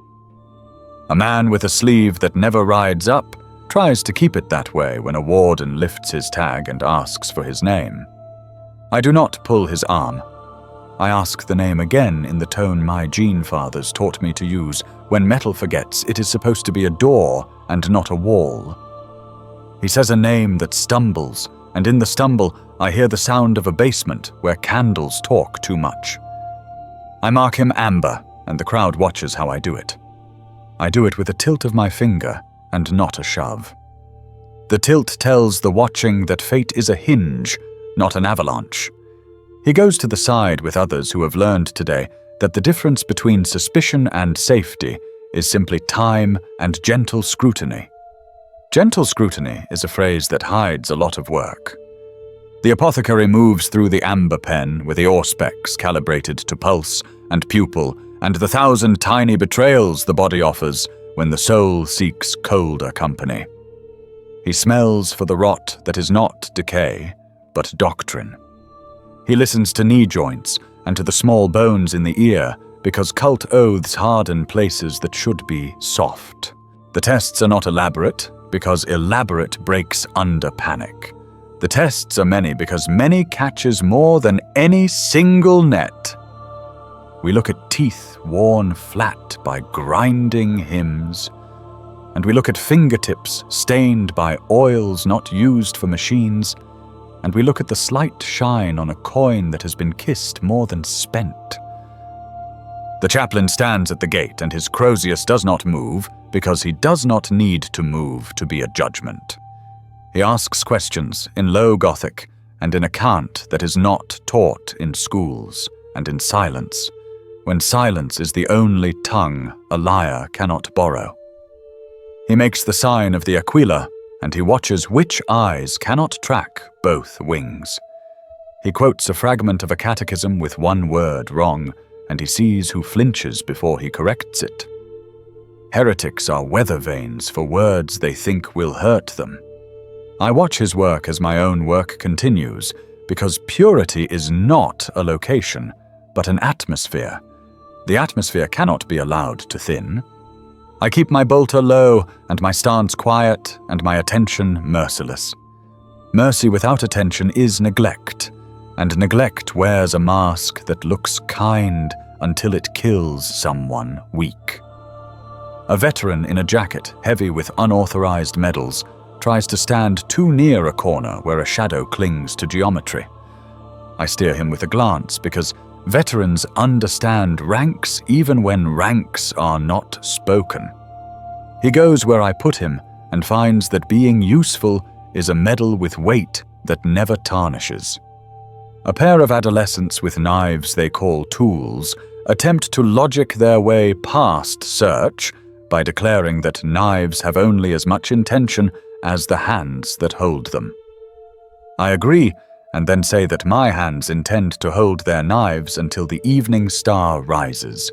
A man with a sleeve that never rides up tries to keep it that way when a warden lifts his tag and asks for his name. I do not pull his arm. I ask the name again in the tone my gene-fathers taught me to use when metal forgets it is supposed to be a door and not a wall. He says a name that stumbles, and in the stumble I hear the sound of a basement where candles talk too much. I mark him Amber, and the crowd watches how I do it. I do it with a tilt of my finger and not a shove. The tilt tells the watching that fate is a hinge, not an avalanche. He goes to the side with others who have learned today that the difference between suspicion and safety is simply time and gentle scrutiny. Gentle scrutiny is a phrase that hides a lot of work. The apothecary moves through the amber pen with the auspex calibrated to pulse and pupil and the 1,000 tiny betrayals the body offers when the soul seeks colder company. He smells for the rot that is not decay, but doctrine. He listens to knee joints and to the small bones in the ear because cult oaths harden places that should be soft. The tests are not elaborate because elaborate breaks under panic. The tests are many because many catches more than any single net. We look at teeth worn flat by grinding hymns, and we look at fingertips stained by oils not used for machines, and we look at the slight shine on a coin that has been kissed more than spent. The chaplain stands at the gate, and his Crozius does not move because he does not need to move to be a judgment. He asks questions in low Gothic and in a cant that is not taught in schools and in silence, when silence is the only tongue a liar cannot borrow. He makes the sign of the Aquila, and he watches which eyes cannot track both wings. He quotes a fragment of a catechism with one word wrong, and he sees who flinches before he corrects it. Heretics are weather vanes for words they think will hurt them. I watch his work as my own work continues, because purity is not a location, but an atmosphere. The atmosphere cannot be allowed to thin. I keep my bolter low, and my stance quiet, and my attention merciless. Mercy without attention is neglect, and neglect wears a mask that looks kind until it kills someone weak. A veteran in a jacket heavy with unauthorized medals tries to stand too near a corner where a shadow clings to geometry. I steer him with a glance because veterans understand ranks even when ranks are not spoken. He goes where I put him and finds that being useful is a medal with weight that never tarnishes. A pair of adolescents with knives they call tools attempt to logic their way past search by declaring that knives have only as much intention as the hands that hold them. I agree, and then say that my hands intend to hold their knives until the evening star rises.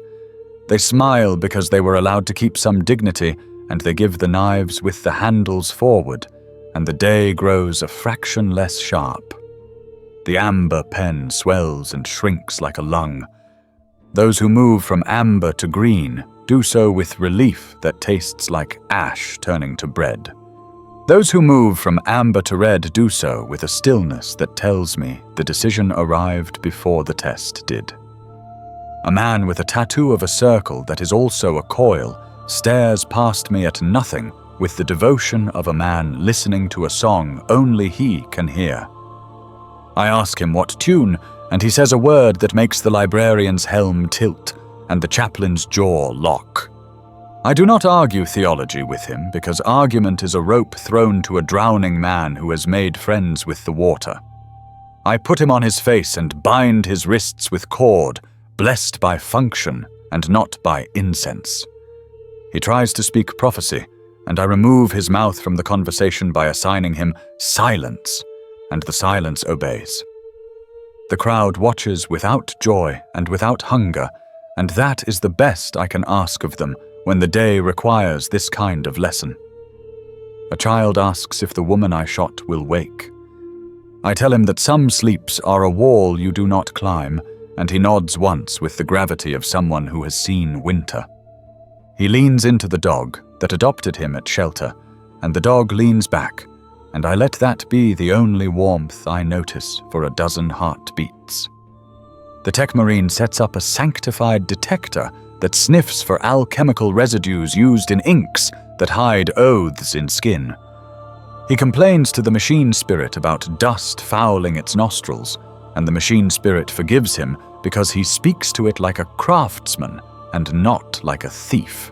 They smile because they were allowed to keep some dignity, and they give the knives with the handles forward, and the day grows a fraction less sharp. The amber pen swells and shrinks like a lung. Those who move from amber to green do so with relief that tastes like ash turning to bread. Those who move from amber to red do so with a stillness that tells me the decision arrived before the test did. A man with a tattoo of a circle that is also a coil stares past me at nothing with the devotion of a man listening to a song only he can hear. I ask him what tune, and he says a word that makes the librarian's helm tilt and the chaplain's jaw lock. I do not argue theology with him, because argument is a rope thrown to a drowning man who has made friends with the water. I put him on his face and bind his wrists with cord, blessed by function and not by incense. He tries to speak prophecy, and I remove his mouth from the conversation by assigning him silence, and the silence obeys. The crowd watches without joy and without hunger, and that is the best I can ask of them when the day requires this kind of lesson. A child asks if the woman I shot will wake. I tell him that some sleeps are a wall you do not climb, and he nods once with the gravity of someone who has seen winter. He leans into the dog that adopted him at shelter, and the dog leans back, and I let that be the only warmth I notice for a dozen heartbeats. The tech marine sets up a sanctified detector that sniffs for alchemical residues used in inks that hide oaths in skin. He complains to the machine spirit about dust fouling its nostrils, and the machine spirit forgives him because he speaks to it like a craftsman and not like a thief.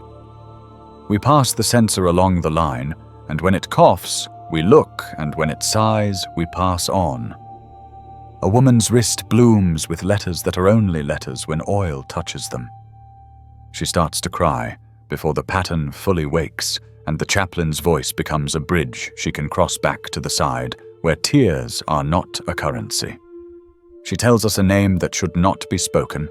We pass the sensor along the line, and when it coughs, we look, and when it sighs, we pass on. A woman's wrist blooms with letters that are only letters when oil touches them. She starts to cry before the pattern fully wakes, and the chaplain's voice becomes a bridge she can cross back to the side, where tears are not a currency. She tells us a name that should not be spoken,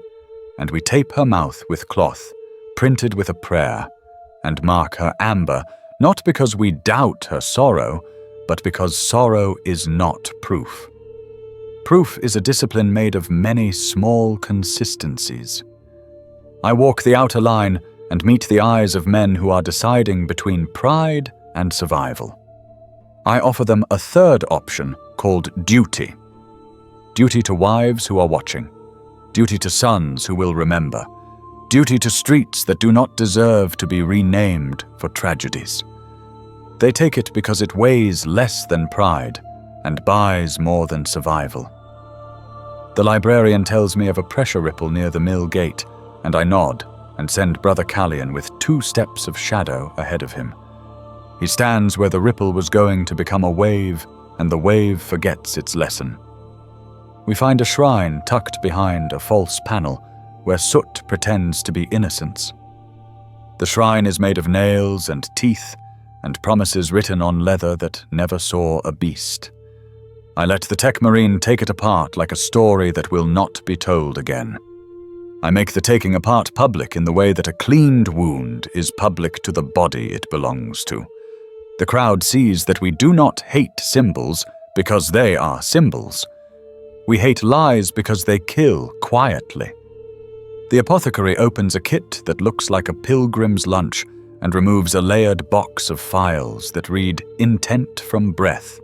and we tape her mouth with cloth, printed with a prayer, and mark her amber, not because we doubt her sorrow, but because sorrow is not proof. Proof is a discipline made of many small consistencies. I walk the outer line and meet the eyes of men who are deciding between pride and survival. I offer them a third option called duty. Duty to wives who are watching. Duty to sons who will remember. Duty to streets that do not deserve to be renamed for tragedies. They take it because it weighs less than pride and buys more than survival. The librarian tells me of a pressure ripple near the mill gate, and I nod and send Brother Callion with 2 steps of shadow ahead of him. He stands where the ripple was going to become a wave, and the wave forgets its lesson. We find a shrine tucked behind a false panel where soot pretends to be innocence. The shrine is made of nails and teeth and promises written on leather that never saw a beast. I let the tech marine take it apart like a story that will not be told again. I make the taking apart public in the way that a cleaned wound is public to the body it belongs to. The crowd sees that we do not hate symbols because they are symbols. We hate lies because they kill quietly. The apothecary opens a kit that looks like a pilgrim's lunch and removes a layered box of files that read "Intent from Breath."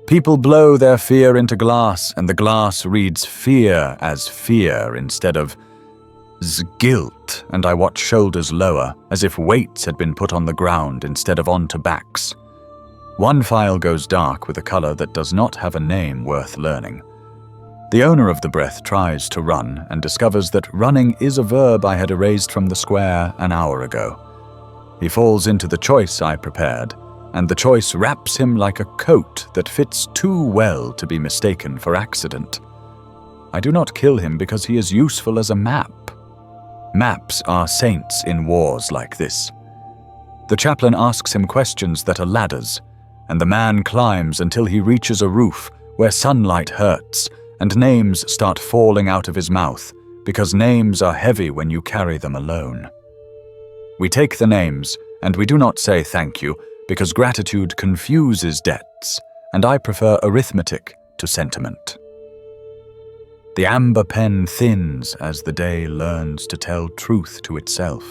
People blow their fear into glass, and the glass reads fear as fear instead of guilt, and I watch shoulders lower, as if weights had been put on the ground instead of onto backs. One file goes dark with a color that does not have a name worth learning. The owner of the breath tries to run and discovers that running is a verb I had erased from the square an hour ago. He falls into the choice I prepared, and the choice wraps him like a coat that fits too well to be mistaken for accident. I do not kill him because he is useful as a map. Maps are saints in wars like this. The chaplain asks him questions that are ladders, and the man climbs until he reaches a roof where sunlight hurts, and names start falling out of his mouth, because names are heavy when you carry them alone. We take the names, and we do not say thank you, because gratitude confuses debts, and I prefer arithmetic to sentiment. The amber pen thins as the day learns to tell truth to itself.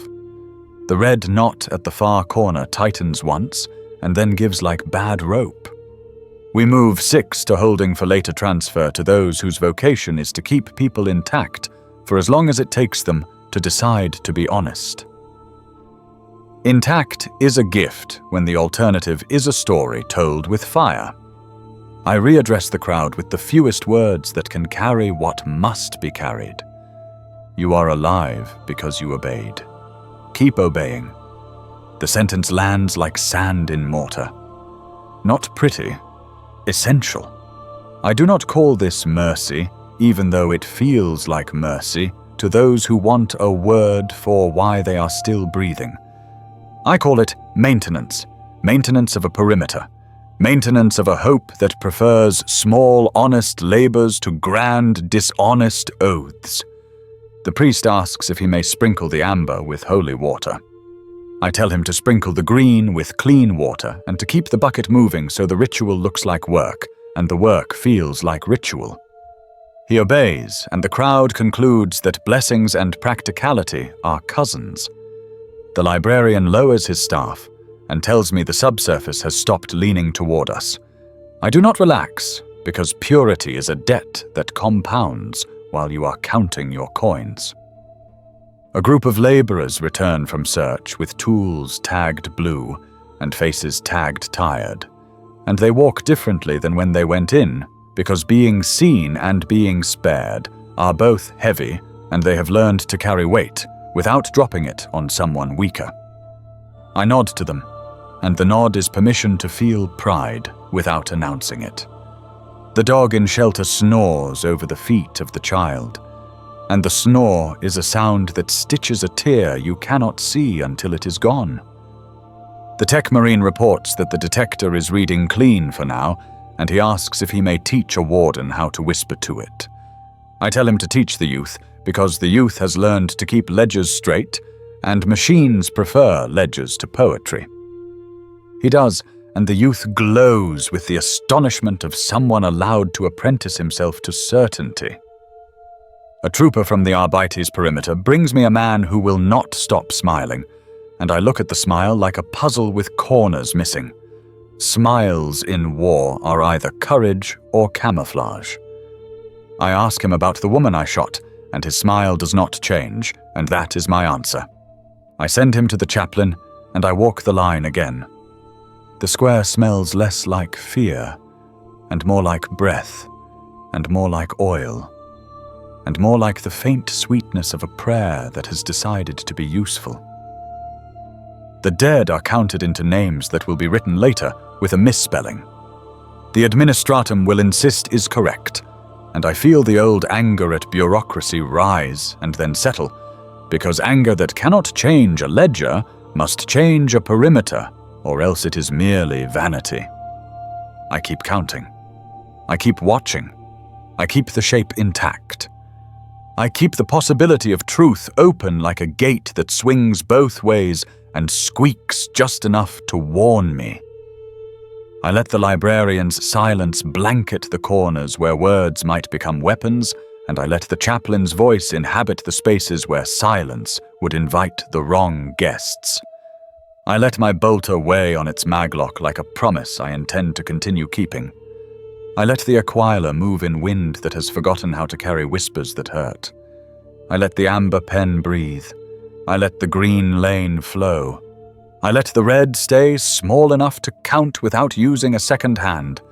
The red knot at the far corner tightens once, and then gives like bad rope. We move 6 to holding for later transfer to those whose vocation is to keep people intact for as long as it takes them to decide to be honest. Intact is a gift when the alternative is a story told with fire. I readdress the crowd with the fewest words that can carry what must be carried. You are alive because you obeyed. Keep obeying. The sentence lands like sand in mortar. Not pretty, essential. I do not call this mercy, even though it feels like mercy, to those who want a word for why they are still breathing. I call it maintenance. Maintenance of a perimeter. Maintenance of a hope that prefers small, honest labors to grand, dishonest oaths. The priest asks if he may sprinkle the amber with holy water. I tell him to sprinkle the green with clean water and to keep the bucket moving so the ritual looks like work and the work feels like ritual. He obeys, and the crowd concludes that blessings and practicality are cousins. The librarian lowers his staff and tells me the subsurface has stopped leaning toward us. I do not relax, because purity is a debt that compounds while you are counting your coins. A group of laborers return from search with tools tagged blue and faces tagged tired, and they walk differently than when they went in, because being seen and being spared are both heavy, and they have learned to carry weight without dropping it on someone weaker. I nod to them, and the nod is permission to feel pride without announcing it. The dog in shelter snores over the feet of the child, and the snore is a sound that stitches a tear you cannot see until it is gone. The tech marine reports that the detector is reading clean for now, and he asks if he may teach a warden how to whisper to it. I tell him to teach the youth, because the youth has learned to keep ledgers straight, and machines prefer ledgers to poetry. He does, and the youth glows with the astonishment of someone allowed to apprentice himself to certainty. A trooper from the Arbites perimeter brings me a man who will not stop smiling, and I look at the smile like a puzzle with corners missing. Smiles in war are either courage or camouflage. I ask him about the woman I shot, and his smile does not change, and that is my answer. I send him to the chaplain, and I walk the line again. The square smells less like fear, and more like breath, and more like oil, and more like the faint sweetness of a prayer that has decided to be useful. The dead are counted into names that will be written later with a misspelling. The administratum will insist is correct, and I feel the old anger at bureaucracy rise and then settle, because anger that cannot change a ledger must change a perimeter, or else it is merely vanity. I keep counting. I keep watching. I keep the shape intact. I keep the possibility of truth open like a gate that swings both ways and squeaks just enough to warn me. I let the librarian's silence blanket the corners where words might become weapons, and I let the chaplain's voice inhabit the spaces where silence would invite the wrong guests. I let my bolter weigh on its maglock like a promise I intend to continue keeping. I let the Aquila move in wind that has forgotten how to carry whispers that hurt. I let the amber pen breathe. I let the green lane flow. I let the red stay small enough to count without using a second hand.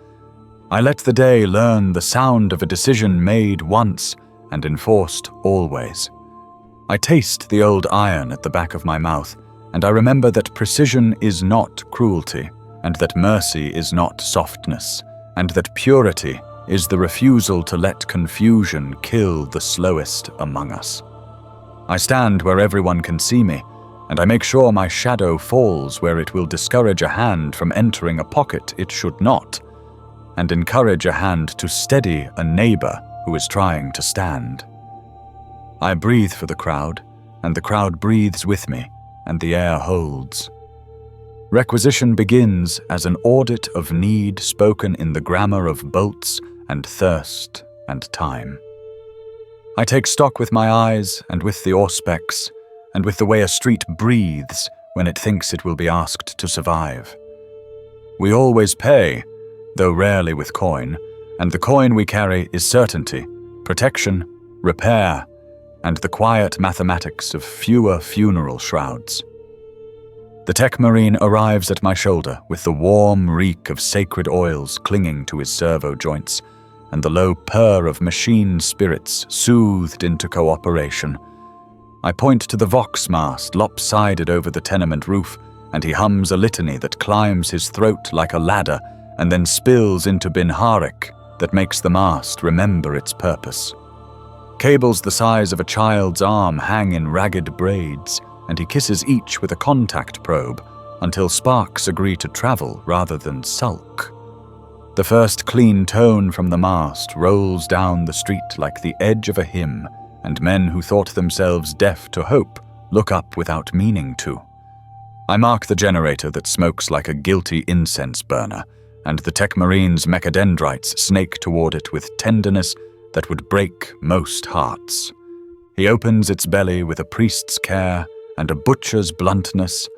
I let the day learn the sound of a decision made once and enforced always. I taste the old iron at the back of my mouth, and I remember that precision is not cruelty, and that mercy is not softness, and that purity is the refusal to let confusion kill the slowest among us. I stand where everyone can see me, and I make sure my shadow falls where it will discourage a hand from entering a pocket it should not, and encourage a hand to steady a neighbor who is trying to stand. I breathe for the crowd, and the crowd breathes with me, and the air holds. Requisition begins as an audit of need spoken in the grammar of bolts and thirst and time. I take stock with my eyes and with the auspex, and with the way a street breathes when it thinks it will be asked to survive. We always pay, though rarely with coin, and the coin we carry is certainty, protection, repair, and the quiet mathematics of fewer funeral shrouds. The tech marine arrives at my shoulder with the warm reek of sacred oils clinging to his servo joints, and the low purr of machine spirits soothed into cooperation. I point to the vox mast lopsided over the tenement roof, and he hums a litany that climbs his throat like a ladder and then spills into Binharik that makes the mast remember its purpose. Cables the size of a child's arm hang in ragged braids, and he kisses each with a contact probe until sparks agree to travel rather than sulk. The first clean tone from the mast rolls down the street like the edge of a hymn, and men who thought themselves deaf to hope look up without meaning to. I mark the generator that smokes like a guilty incense burner, and the tech marine's mechadendrites snake toward it with tenderness that would break most hearts. He opens its belly with a priest's care and a butcher's bluntness,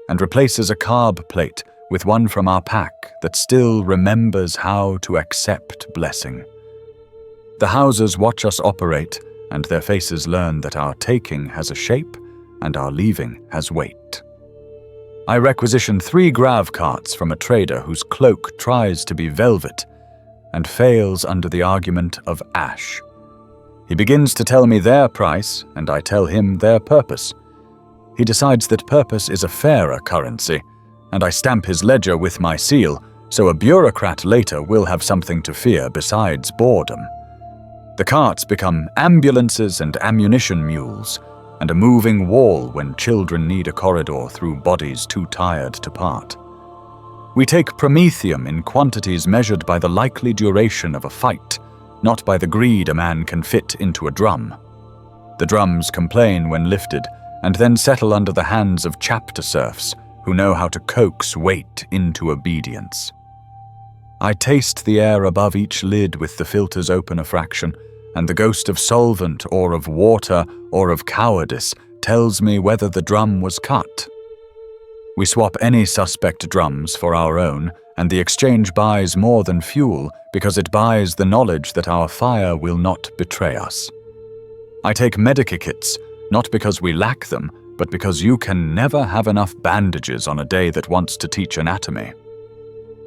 and replaces a carb plate with one from our pack that still remembers how to accept blessing. The houses watch us operate, and their faces learn that our taking has a shape and our leaving has weight. I requisition 3 grav carts from a trader whose cloak tries to be velvet and fails under the argument of ash. He begins to tell me their price, and I tell him their purpose. He decides that purpose is a fairer currency, and I stamp his ledger with my seal, so a bureaucrat later will have something to fear besides boredom. The carts become ambulances and ammunition mules, and a moving wall when children need a corridor through bodies too tired to part. We take promethium in quantities measured by the likely duration of a fight, not by the greed a man can fit into a drum. The drums complain when lifted, and then settle under the hands of chapter serfs who know how to coax weight into obedience. I taste the air above each lid with the filters open a fraction, and the ghost of solvent or of water or of cowardice tells me whether the drum was cut. We swap any suspect drums for our own, and the exchange buys more than fuel because it buys the knowledge that our fire will not betray us. I take medikits, not because we lack them, but because you can never have enough bandages on a day that wants to teach anatomy.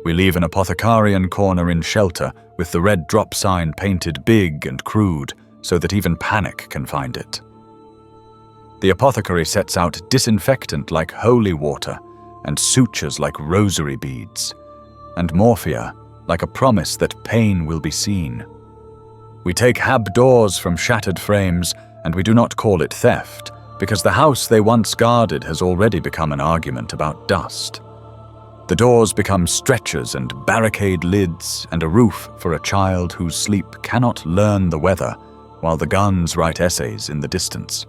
We leave an apothecarian corner in shelter with the red drop sign painted big and crude so that even panic can find it. The apothecary sets out disinfectant like holy water and sutures like rosary beads, and morphia like a promise that pain will be seen. We take hab doors from shattered frames, and we do not call it theft, because the house they once guarded has already become an argument about dust. The doors become stretchers and barricade lids and a roof for a child whose sleep cannot learn the weather while the guns write essays in the distance.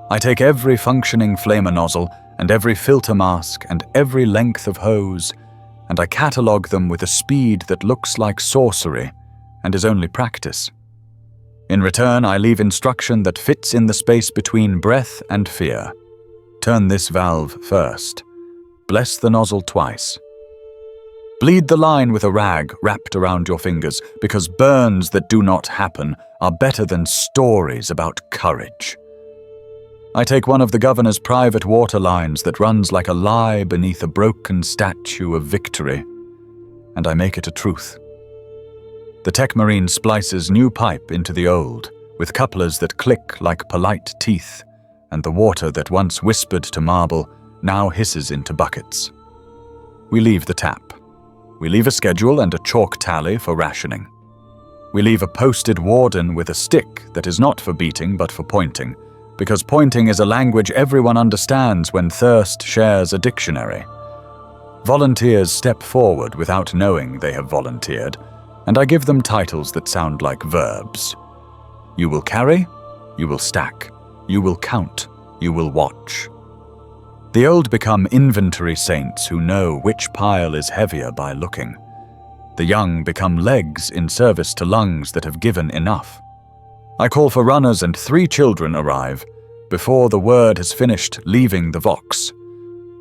I take every functioning flamer nozzle and every filter mask and every length of hose, and I catalogue them with a speed that looks like sorcery and is only practice. In return, I leave instruction that fits in the space between breath and fear. Turn this valve first. Bless the nozzle twice. Bleed the line with a rag wrapped around your fingers, because burns that do not happen are better than stories about courage. I take one of the governor's private water lines that runs like a lie beneath a broken statue of victory, and I make it a truth. The tech marine splices new pipe into the old, with couplers that click like polite teeth, and the water that once whispered to marble now hisses into buckets. We leave the tap. We leave a schedule and a chalk tally for rationing. We leave a posted warden with a stick that is not for beating but for pointing, because pointing is a language everyone understands when thirst shares a dictionary. Volunteers step forward without knowing they have volunteered, and I give them titles that sound like verbs. You will carry, you will stack, you will count, you will watch. The old become inventory saints who know which pile is heavier by looking. The young become legs in service to lungs that have given enough. I call for runners and 3 children arrive before the word has finished leaving the vox.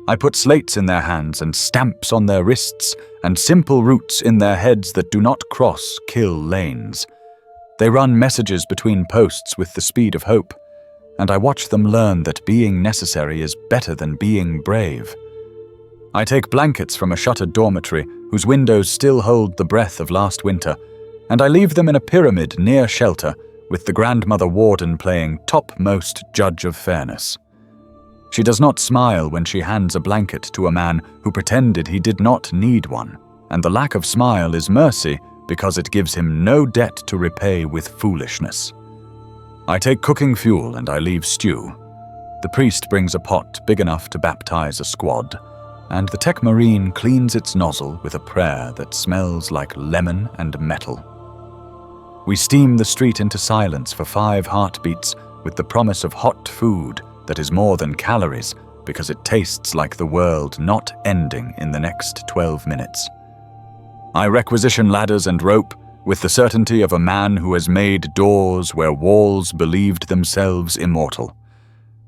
I put slates in their hands and stamps on their wrists and simple roots in their heads that do not cross kill lanes. They run messages between posts with the speed of hope, and I watch them learn that being necessary is better than being brave. I take blankets from a shuttered dormitory whose windows still hold the breath of last winter, and I leave them in a pyramid near shelter with the grandmother warden playing topmost judge of fairness. She does not smile when she hands a blanket to a man who pretended he did not need one, and the lack of smile is mercy because it gives him no debt to repay with foolishness. I take cooking fuel and I leave stew. The priest brings a pot big enough to baptize a squad, and the tech marine cleans its nozzle with a prayer that smells like lemon and metal. We steam the street into silence for 5 heartbeats with the promise of hot food that is more than calories because it tastes like the world not ending in the next 12 minutes. I requisition ladders and rope with the certainty of a man who has made doors where walls believed themselves immortal.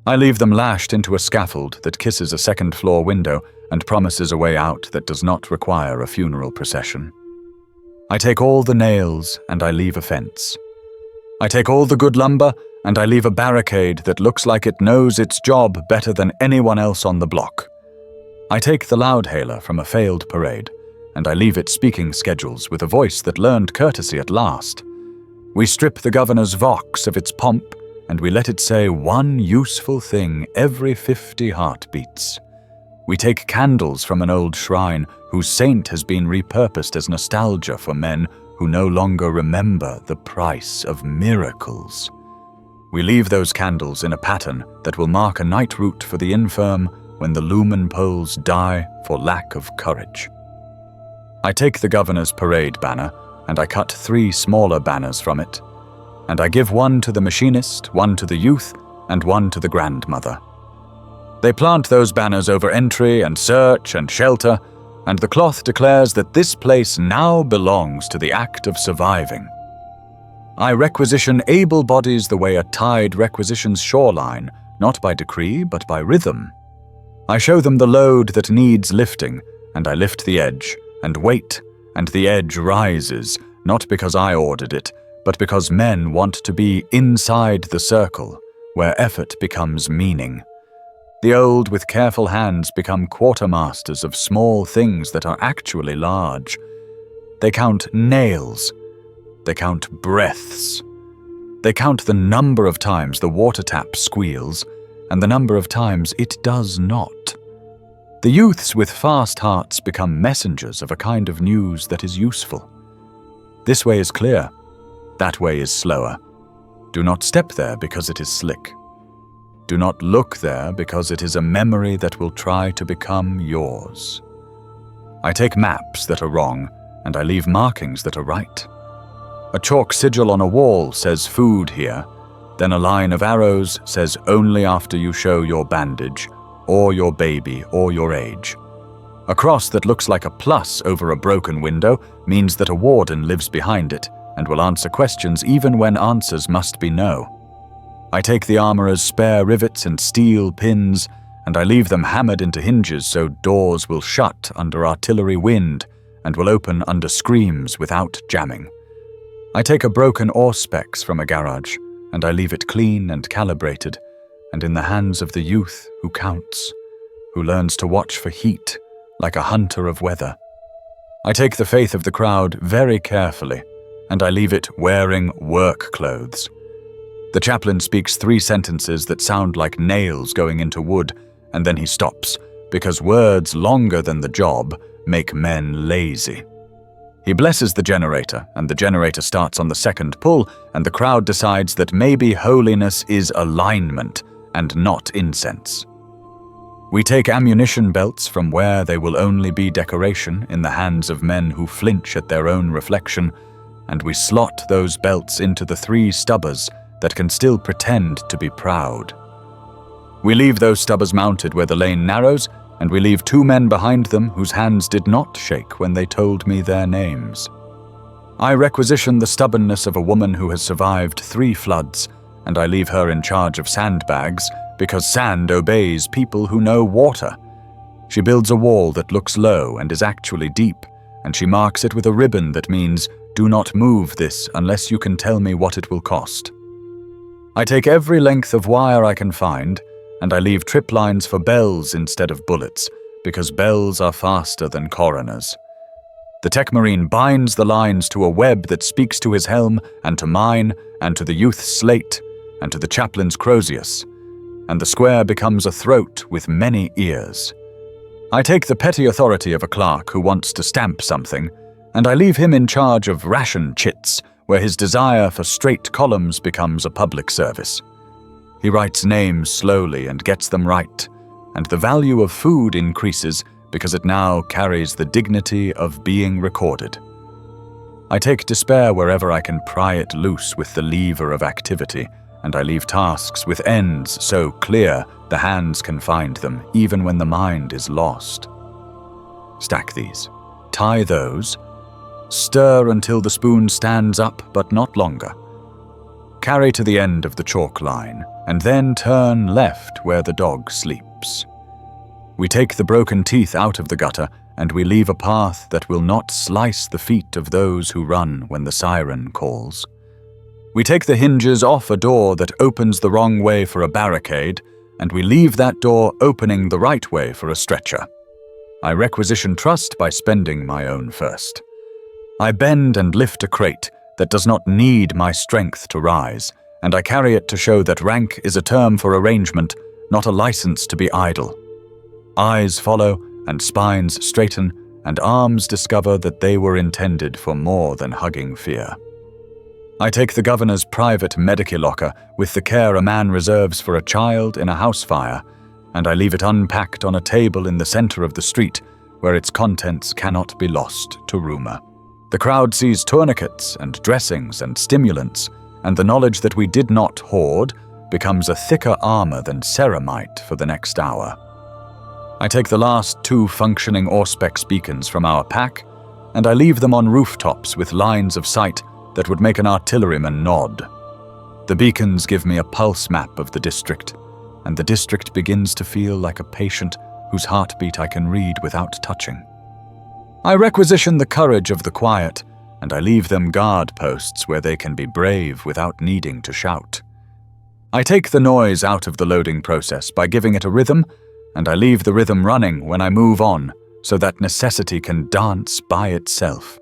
I leave them lashed into a scaffold that kisses a second-floor window and promises a way out that does not require a funeral procession. I take all the nails and I leave a fence. I take all the good lumber and I leave a barricade that looks like it knows its job better than anyone else on the block. I take the loudhailer from a failed parade, and I leave it speaking schedules with a voice that learned courtesy at last. We strip the governor's vox of its pomp, and we let it say one useful thing every 50 heartbeats. We take candles from an old shrine whose saint has been repurposed as nostalgia for men who no longer remember the price of miracles. We leave those candles in a pattern that will mark a night route for the infirm when the lumen poles die for lack of courage. I take the governor's parade banner and I cut 3 smaller banners from it, and I give one to the machinist, one to the youth, and one to the grandmother. They plant those banners over entry and search and shelter, and the cloth declares that this place now belongs to the act of surviving. I requisition able bodies the way a tide requisitions shoreline, not by decree but by rhythm. I show them the load that needs lifting, and I lift the edge, and wait, and the edge rises, not because I ordered it, but because men want to be inside the circle, where effort becomes meaning. The old with careful hands become quartermasters of small things that are actually large. They count nails. They count breaths. They count the number of times the water tap squeals, and the number of times it does not. The youths with fast hearts become messengers of a kind of news that is useful. This way is clear. That way is slower. Do not step there because it is slick. Do not look there because it is a memory that will try to become yours. I take maps that are wrong, and I leave markings that are right. A chalk sigil on a wall says food here, then a line of arrows says only after you show your bandage, or your baby, or your age. A cross that looks like a plus over a broken window means that a warden lives behind it and will answer questions even when answers must be no. I take the armorer's spare rivets and steel pins, and I leave them hammered into hinges so doors will shut under artillery wind and will open under screams without jamming. I take a broken auspex from a garage, and I leave it clean and calibrated, and in the hands of the youth who counts, who learns to watch for heat like a hunter of weather. I take the faith of the crowd very carefully, and I leave it wearing work clothes. The chaplain speaks 3 sentences that sound like nails going into wood, and then he stops, because words longer than the job make men lazy. He blesses the generator, and the generator starts on the second pull, and the crowd decides that maybe holiness is alignment and not incense. We take ammunition belts from where they will only be decoration in the hands of men who flinch at their own reflection, and we slot those belts into the 3 stubbers that can still pretend to be proud. We leave those stubbers mounted where the lane narrows, and we leave 2 men behind them whose hands did not shake when they told me their names. I requisition the stubbornness of a woman who has survived 3 floods, and I leave her in charge of sandbags because sand obeys people who know water. She builds a wall that looks low and is actually deep, and she marks it with a ribbon that means, "Do not move this unless you can tell me what it will cost." I take every length of wire I can find, and I leave trip lines for bells instead of bullets, because bells are faster than coroners. The tech marine binds the lines to a web that speaks to his helm, and to mine, and to the youth's slate, and to the chaplain's crozius, and the square becomes a throat with many ears. I take the petty authority of a clerk who wants to stamp something, and I leave him in charge of ration chits, where his desire for straight columns becomes a public service. He writes names slowly and gets them right, and the value of food increases because it now carries the dignity of being recorded. I take despair wherever I can pry it loose with the lever of activity, and I leave tasks with ends so clear the hands can find them even when the mind is lost. Stack these. Tie those. Stir until the spoon stands up but not longer. Carry to the end of the chalk line, and then turn left where the dog sleeps. We take the broken teeth out of the gutter, and we leave a path that will not slice the feet of those who run when the siren calls. We take the hinges off a door that opens the wrong way for a barricade, and we leave that door opening the right way for a stretcher. I requisition trust by spending my own first. I bend and lift a crate that does not need my strength to rise, and I carry it to show that rank is a term for arrangement, not a license to be idle. Eyes follow, and spines straighten, and arms discover that they were intended for more than hugging fear. I take the governor's private medici-locker with the care a man reserves for a child in a house fire, and I leave it unpacked on a table in the center of the street, where its contents cannot be lost to rumor. The crowd sees tourniquets and dressings and stimulants, and the knowledge that we did not hoard becomes a thicker armor than ceramite for the next hour. I take the last 2 functioning Auspex beacons from our pack, and I leave them on rooftops with lines of sight that would make an artilleryman nod. The beacons give me a pulse map of the district, and the district begins to feel like a patient whose heartbeat I can read without touching. I requisition the courage of the quiet, and I leave them guard posts where they can be brave without needing to shout. I take the noise out of the loading process by giving it a rhythm, and I leave the rhythm running when I move on so that necessity can dance by itself.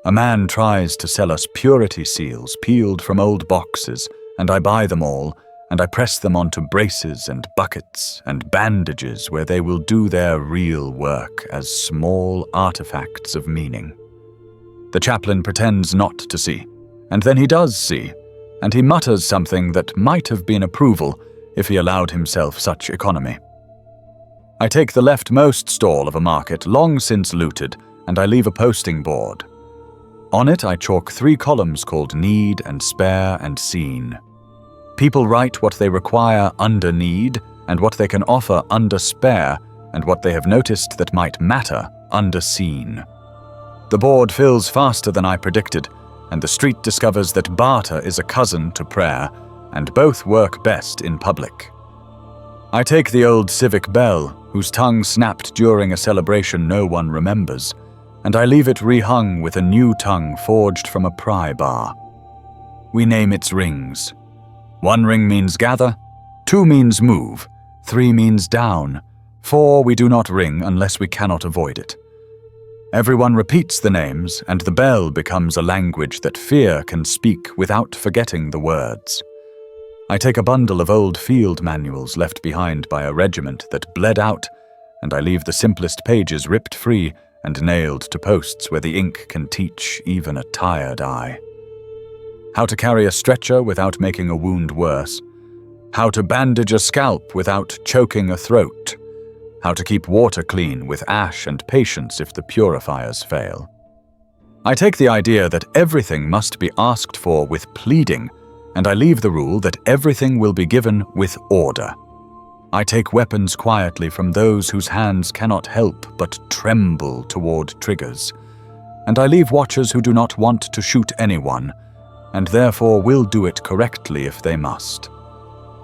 A man tries to sell us purity seals peeled from old boxes, and I buy them all, and I press them onto braces and buckets and bandages where they will do their real work as small artifacts of meaning. The chaplain pretends not to see, and then he does see, and he mutters something that might have been approval if he allowed himself such economy. I take the leftmost stall of a market long since looted, and I leave a posting board. On it I chalk 3 columns called Need and Spare and Seen. People write what they require under need, and what they can offer under spare, and what they have noticed that might matter under seen. The board fills faster than I predicted, and the street discovers that barter is a cousin to prayer, and both work best in public. I take the old civic bell, whose tongue snapped during a celebration no one remembers, and I leave it rehung with a new tongue forged from a pry bar. We name its rings. 1 ring means gather, 2 means move, 3 means down, 4 we do not ring unless we cannot avoid it. Everyone repeats the names, and the bell becomes a language that fear can speak without forgetting the words. I take a bundle of old field manuals left behind by a regiment that bled out, and I leave the simplest pages ripped free and nailed to posts where the ink can teach even a tired eye. How to carry a stretcher without making a wound worse. How to bandage a scalp without choking a throat. How to keep water clean with ash and patience if the purifiers fail. I take the idea that everything must be asked for with pleading, and I leave the rule that everything will be given with order. I take weapons quietly from those whose hands cannot help but tremble toward triggers, and I leave watchers who do not want to shoot anyone, and therefore will do it correctly if they must.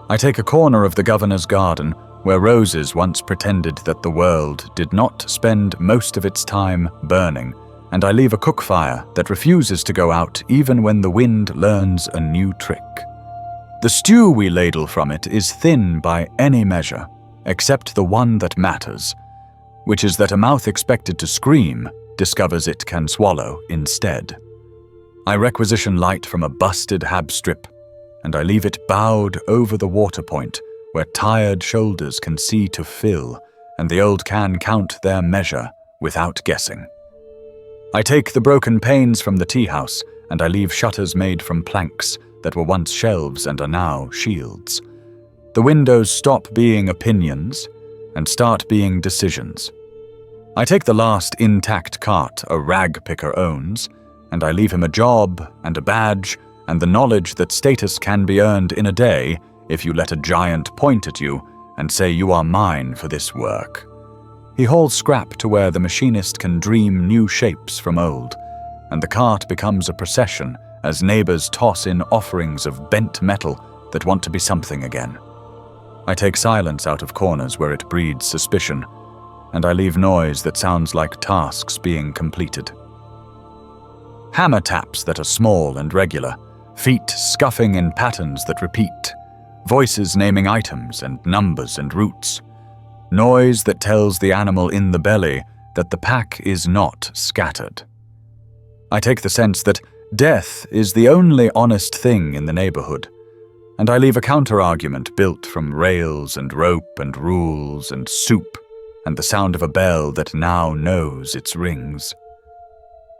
I take a corner of the governor's garden where roses once pretended that the world did not spend most of its time burning, and I leave a cook fire that refuses to go out even when the wind learns a new trick. The stew we ladle from it is thin by any measure, except the one that matters, which is that a mouth expected to scream discovers it can swallow instead. I requisition light from a busted hab strip, and I leave it bowed over the water point where tired shoulders can see to fill, and the old can count their measure without guessing. I take the broken panes from the tea house, and I leave shutters made from planks that were once shelves and are now shields. The windows stop being opinions and start being decisions. I take the last intact cart a rag picker owns, and I leave him a job and a badge and the knowledge that status can be earned in a day if you let a giant point at you and say you are mine for this work. He hauls scrap to where the machinist can dream new shapes from old, and the cart becomes a procession as neighbors toss in offerings of bent metal that want to be something again. I take silence out of corners where it breeds suspicion, and I leave noise that sounds like tasks being completed. Hammer taps that are small and regular, feet scuffing in patterns that repeat, voices naming items and numbers and routes, noise that tells the animal in the belly that the pack is not scattered. I take the sense that death is the only honest thing in the neighborhood, and I leave a counter-argument built from rails and rope and rules and soup and the sound of a bell that now knows its rings.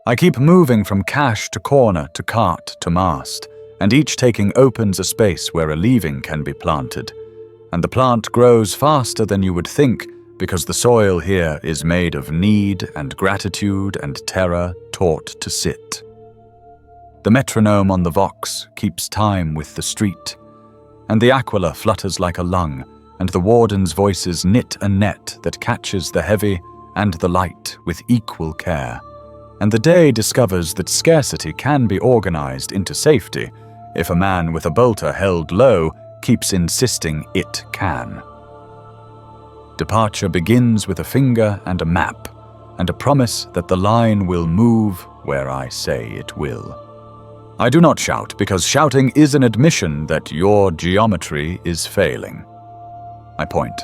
I keep moving from cache to corner to cart to mast, and each taking opens a space where a leaving can be planted, and the plant grows faster than you would think because the soil here is made of need and gratitude and terror taught to sit. The metronome on the vox keeps time with the street, and the aquila flutters like a lung, and the warden's voices knit a net that catches the heavy and the light with equal care. And the day discovers that scarcity can be organized into safety if a man with a bolter held low keeps insisting it can. Departure begins with a finger and a map, and a promise that the line will move where I say it will. I do not shout because shouting is an admission that your geometry is failing. I point,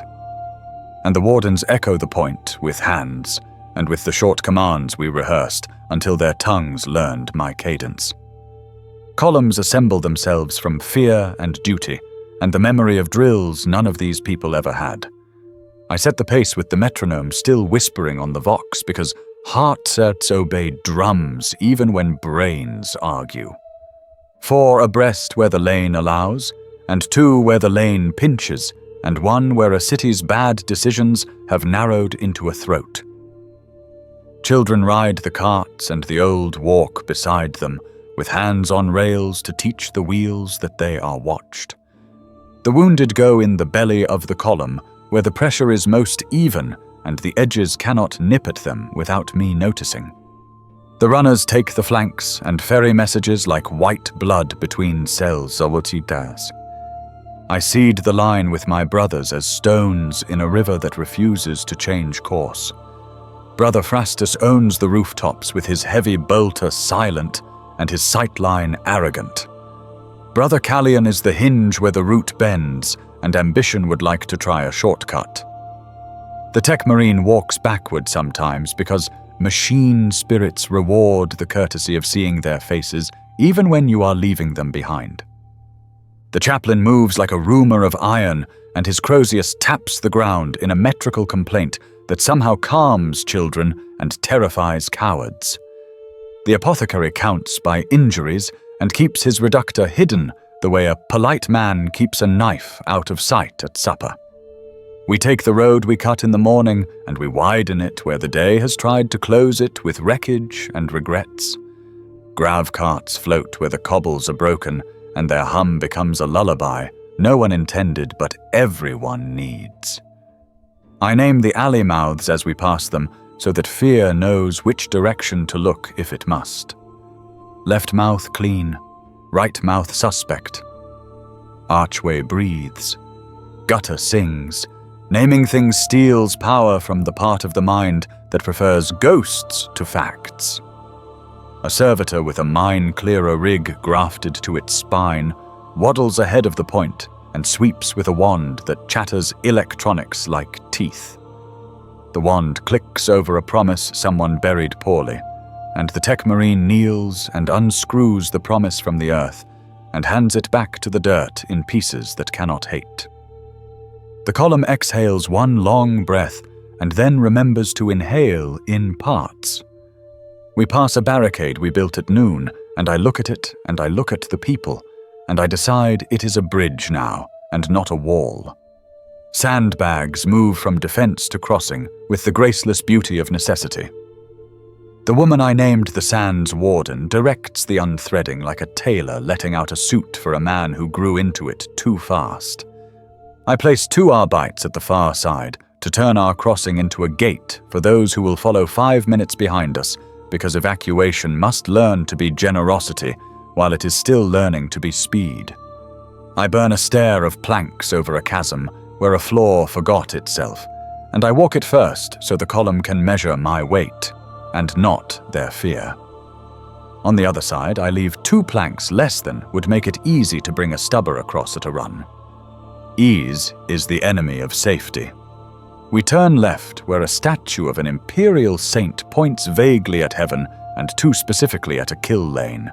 and the wardens echo the point with hands, and with the short commands we rehearsed until their tongues learned my cadence. Columns assemble themselves from fear and duty, and the memory of drills none of these people ever had. I set the pace with the metronome still whispering on the vox because hearts obey drums even when brains argue. 4 abreast where the lane allows, and 2 where the lane pinches, and 1 where a city's bad decisions have narrowed into a throat. Children ride the carts and the old walk beside them, with hands on rails to teach the wheels that they are watched. The wounded go in the belly of the column, where the pressure is most even and the edges cannot nip at them without me noticing. The runners take the flanks and ferry messages like white blood between cells zolotitas. I seed the line with my brothers as stones in a river that refuses to change course. Brother Phrastus owns the rooftops with his heavy bolter silent and his sightline arrogant. Brother Callion is the hinge where the route bends, and ambition would like to try a shortcut. The tech marine walks backward sometimes because machine spirits reward the courtesy of seeing their faces even when you are leaving them behind. The chaplain moves like a rumor of iron, and his Crozius taps the ground in a metrical complaint that somehow calms children and terrifies cowards. The apothecary counts by injuries and keeps his reductor hidden the way a polite man keeps a knife out of sight at supper. We take the road we cut in the morning and we widen it where the day has tried to close it with wreckage and regrets. Grav carts float where the cobbles are broken, and their hum becomes a lullaby no one intended but everyone needs. I name the alley mouths as we pass them so that fear knows which direction to look if it must. Left mouth clean, right mouth suspect. Archway breathes, gutter sings, Naming things steals power from the part of the mind that prefers ghosts to facts. A servitor with a mine-clearer rig grafted to its spine waddles ahead of the point and sweeps with a wand that chatters electronics like teeth. The wand clicks over a promise someone buried poorly, and the tech marine kneels and unscrews the promise from the earth and hands it back to the dirt in pieces that cannot hate. The column exhales one long breath and then remembers to inhale in parts. We pass a barricade we built at noon, and I look at it and I look at the people, and I decide it is a bridge now and not a wall. Sandbags move from defense to crossing with the graceless beauty of necessity. The woman I named the Sands Warden directs the unthreading like a tailor letting out a suit for a man who grew into it too fast. I place 2 Arbites at the far side to turn our crossing into a gate for those who will follow 5 minutes behind us, because evacuation must learn to be generosity while it is still learning to be speed. I burn a stair of planks over a chasm where a floor forgot itself, and I walk it first so the column can measure my weight and not their fear. On the other side, I leave 2 planks less than would make it easy to bring a stubber across at a run. Ease is the enemy of safety. We turn left where a statue of an imperial saint points vaguely at heaven and too specifically at a kill lane.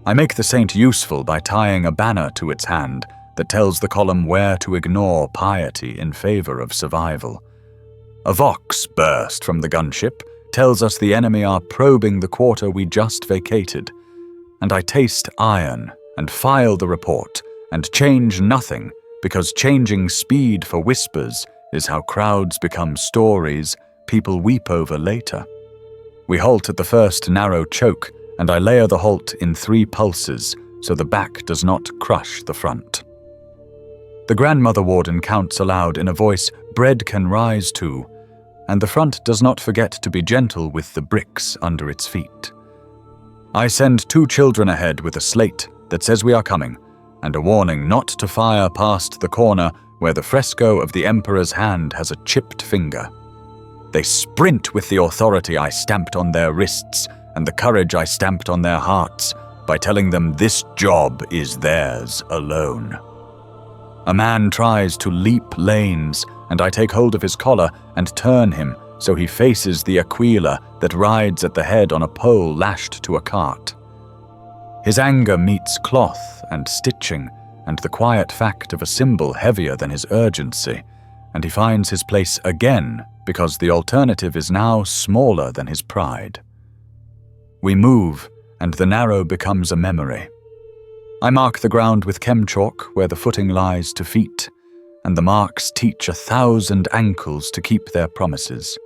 I make the saint useful by tying a banner to its hand that tells the column where to ignore piety in favor of survival. A vox burst from the gunship tells us the enemy are probing the quarter we just vacated, and I taste iron and file the report and change nothing, because changing speed for whispers is how crowds become stories people weep over later. We halt at the first narrow choke, and I layer the halt in 3 pulses so the back does not crush the front. The grandmother warden counts aloud in a voice bread can rise to, and the front does not forget to be gentle with the bricks under its feet. I send 2 children ahead with a slate that says we are coming, and a warning not to fire past the corner where the fresco of the emperor's hand has a chipped finger. They sprint with the authority I stamped on their wrists and the courage I stamped on their hearts by telling them this job is theirs alone. A man tries to leap lanes, and I take hold of his collar and turn him so he faces the aquila that rides at the head on a pole lashed to a cart. His anger meets cloth and stitching and the quiet fact of a symbol heavier than his urgency, and he finds his place again because the alternative is now smaller than his pride. We move, and the narrow becomes a memory. I mark the ground with chemchalk where the footing lies to feet, and the marks teach 1,000 ankles to keep their promises.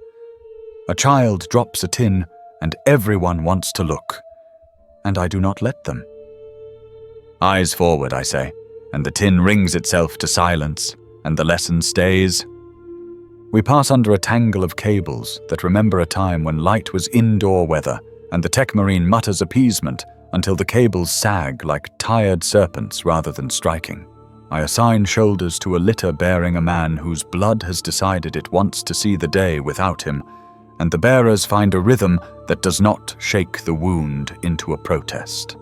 A child drops a tin, and everyone wants to look, and I do not let them. Eyes forward, I say, and the tin rings itself to silence, and the lesson stays. We pass under a tangle of cables that remember a time when light was indoor weather, and the tech marine mutters appeasement until the cables sag like tired serpents rather than striking. I assign shoulders to a litter bearing a man whose blood has decided it wants to see the day without him, and the bearers find a rhythm that does not shake the wound into a protest.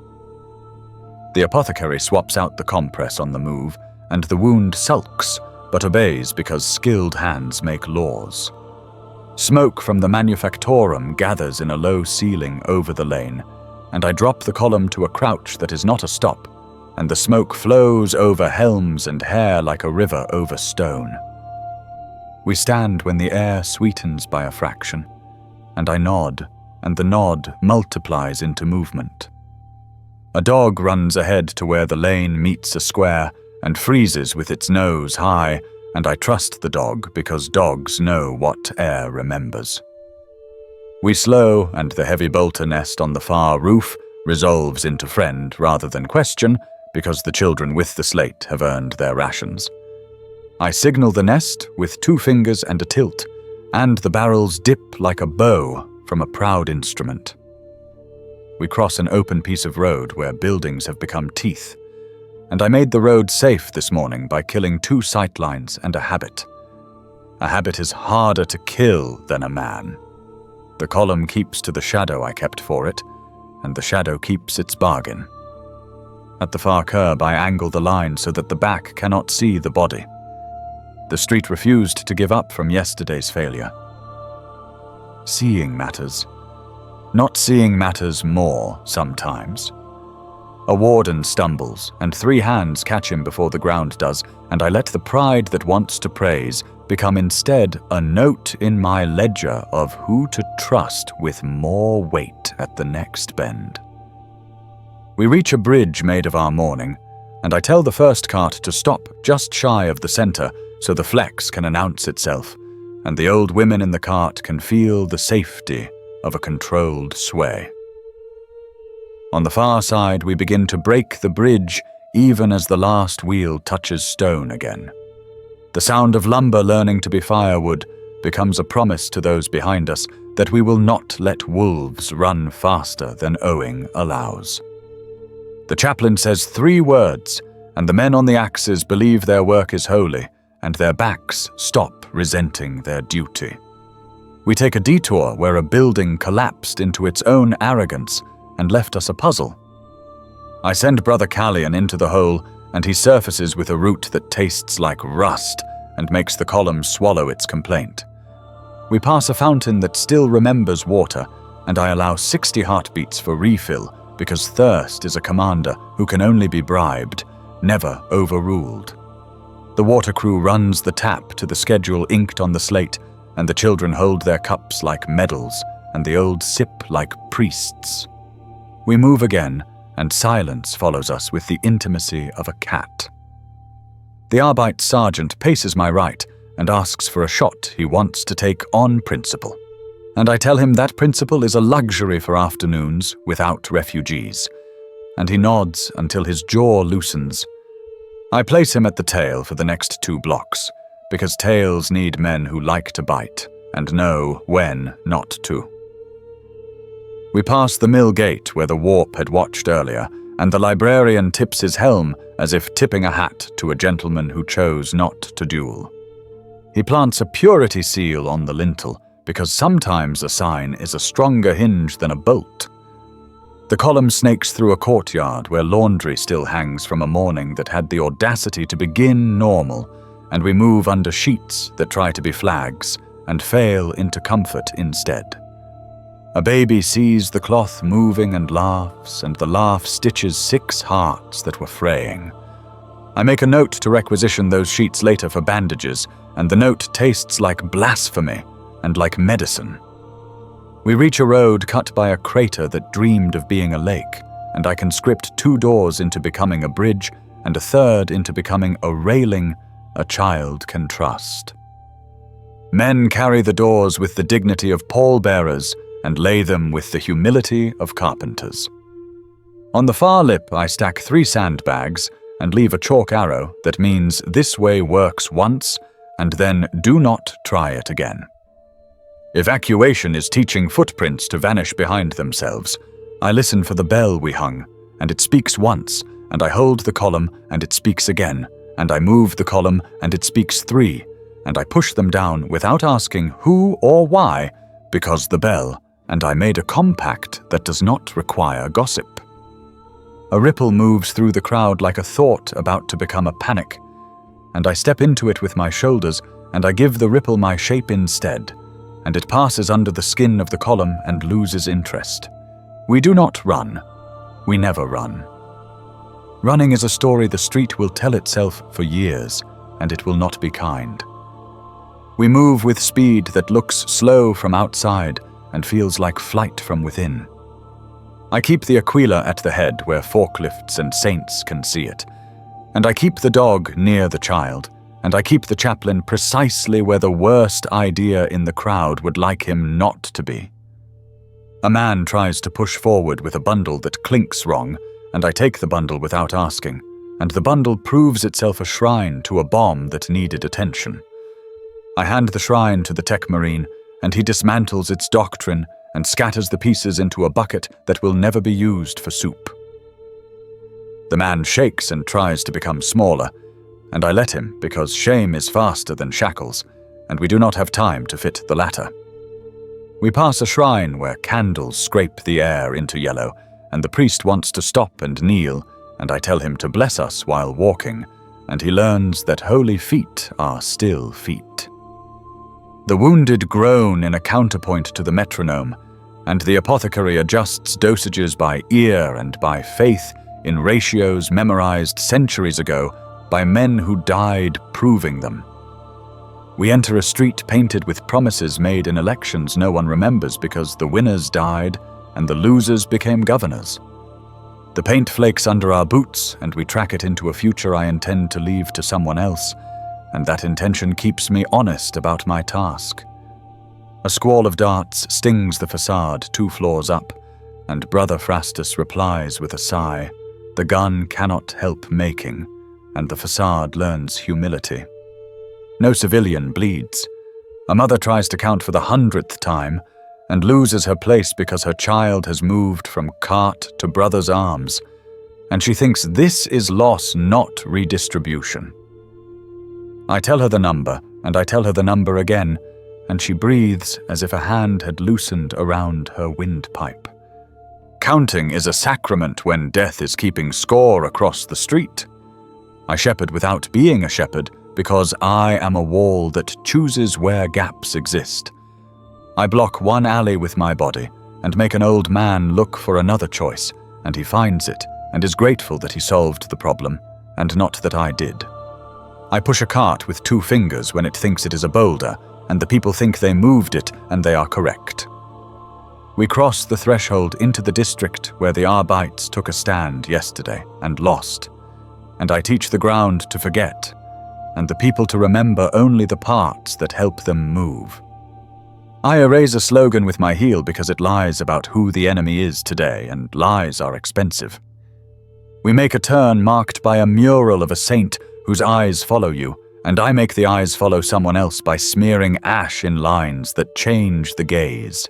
The apothecary swaps out the compress on the move, and the wound sulks, but obeys because skilled hands make laws. Smoke from the manufactorum gathers in a low ceiling over the lane, and I drop the column to a crouch that is not a stop, and the smoke flows over helms and hair like a river over stone. We stand when the air sweetens by a fraction, and I nod, and the nod multiplies into movement. A dog runs ahead to where the lane meets a square and freezes with its nose high, and I trust the dog because dogs know what air remembers. We slow, and the heavy bolter nest on the far roof resolves into friend rather than question because the children with the slate have earned their rations. I signal the nest with 2 fingers and a tilt, and the barrels dip like a bow from a proud instrument. We cross an open piece of road where buildings have become teeth, and I made the road safe this morning by killing 2 sightlines and a habit. A habit is harder to kill than a man. The column keeps to the shadow I kept for it, and the shadow keeps its bargain. At the far curb, I angle the line so that the back cannot see the body. The street refused to give up from yesterday's failure. Seeing matters. Not seeing matters more sometimes. A warden stumbles, and 3 hands catch him before the ground does, and I let the pride that wants to praise become instead a note in my ledger of who to trust with more weight at the next bend. We reach a bridge made of our mourning, and I tell the first cart to stop just shy of the center so the flex can announce itself, and the old women in the cart can feel the safety of a controlled sway. On the far side, we begin to break the bridge even as the last wheel touches stone again. The sound of lumber learning to be firewood becomes a promise to those behind us that we will not let wolves run faster than owing allows. The chaplain says 3 words, and the men on the axes believe their work is holy, and their backs stop resenting their duty. We take a detour where a building collapsed into its own arrogance and left us a puzzle. I send Brother Callian into the hole, and he surfaces with a root that tastes like rust and makes the column swallow its complaint. We pass a fountain that still remembers water, and I allow 60 heartbeats for refill because thirst is a commander who can only be bribed, never overruled. The water crew runs the tap to the schedule inked on the slate, and the children hold their cups like medals, and the old sip like priests. We move again, and silence follows us with the intimacy of a cat. The Arbeit sergeant paces my right and asks for a shot he wants to take on principle, and I tell him that principle is a luxury for afternoons without refugees, and he nods until his jaw loosens. I place him at the tail for the next 2 blocks, because tails need men who like to bite and know when not to. We pass the mill gate where the warp had watched earlier, and the librarian tips his helm as if tipping a hat to a gentleman who chose not to duel. He plants a purity seal on the lintel, because sometimes a sign is a stronger hinge than a bolt. The column snakes through a courtyard where laundry still hangs from a morning that had the audacity to begin normal, and we move under sheets that try to be flags and fail into comfort instead. A baby sees the cloth moving and laughs, and the laugh stitches 6 hearts that were fraying. I make a note to requisition those sheets later for bandages, and the note tastes like blasphemy and like medicine. We reach a road cut by a crater that dreamed of being a lake, and I conscript 2 doors into becoming a bridge and a 3rd into becoming a railing a child can trust. Men carry the doors with the dignity of pallbearers and lay them with the humility of carpenters. On the far lip, I stack 3 sandbags and leave a chalk arrow that means this way works once, and then do not try it again. Evacuation is teaching footprints to vanish behind themselves. I listen for the bell we hung, and it speaks once, and I hold the column, and it speaks again, and I move the column, and it speaks 3, and I push them down without asking who or why, because the bell, and I made a compact that does not require gossip. A ripple moves through the crowd like a thought about to become a panic, and I step into it with my shoulders, and I give the ripple my shape instead, and it passes under the skin of the column and loses interest. We do not run. We never run. Running is a story the street will tell itself for years, and it will not be kind. We move with speed that looks slow from outside and feels like flight from within. I keep the Aquila at the head where forklifts and saints can see it, and I keep the dog near the child, and I keep the chaplain precisely where the worst idea in the crowd would like him not to be. A man tries to push forward with a bundle that clinks wrong, and I take the bundle without asking, and the bundle proves itself a shrine to a bomb that needed attention. I hand the shrine to the tech marine, and he dismantles its doctrine and scatters the pieces into a bucket that will never be used for soup. The man shakes and tries to become smaller, and I let him because shame is faster than shackles, and we do not have time to fit the latter. We pass a shrine where candles scrape the air into yellow, and the priest wants to stop and kneel, and I tell him to bless us while walking, and he learns that holy feet are still feet. The wounded groan in a counterpoint to the metronome, and the apothecary adjusts dosages by ear and by faith in ratios memorized centuries ago by men who died proving them. We enter a street painted with promises made in elections no one remembers because the winners died and the losers became governors. The paint flakes under our boots, and we track it into a future I intend to leave to someone else, and that intention keeps me honest about my task. A squall of darts stings the facade 2 floors up, and Brother Phrastus replies with a sigh, "The gun cannot help making," and the facade learns humility. No civilian bleeds. A mother tries to count for the 100th time and loses her place because her child has moved from cart to brother's arms, and she thinks this is loss, not redistribution. I tell her the number, and I tell her the number again, and she breathes as if a hand had loosened around her windpipe. Counting is a sacrament when death is keeping score across the street. I shepherd without being a shepherd, because I am a wall that chooses where gaps exist. I block one alley with my body and make an old man look for another choice, and he finds it and is grateful that he solved the problem, and not that I did. I push a cart with 2 fingers when it thinks it is a boulder, and the people think they moved it, and they are correct. We cross the threshold into the district where the Arbites took a stand yesterday and lost, and I teach the ground to forget, and the people to remember only the parts that help them move. I erase a slogan with my heel because it lies about who the enemy is today, and lies are expensive. We make a turn marked by a mural of a saint whose eyes follow you, and I make the eyes follow someone else by smearing ash in lines that change the gaze.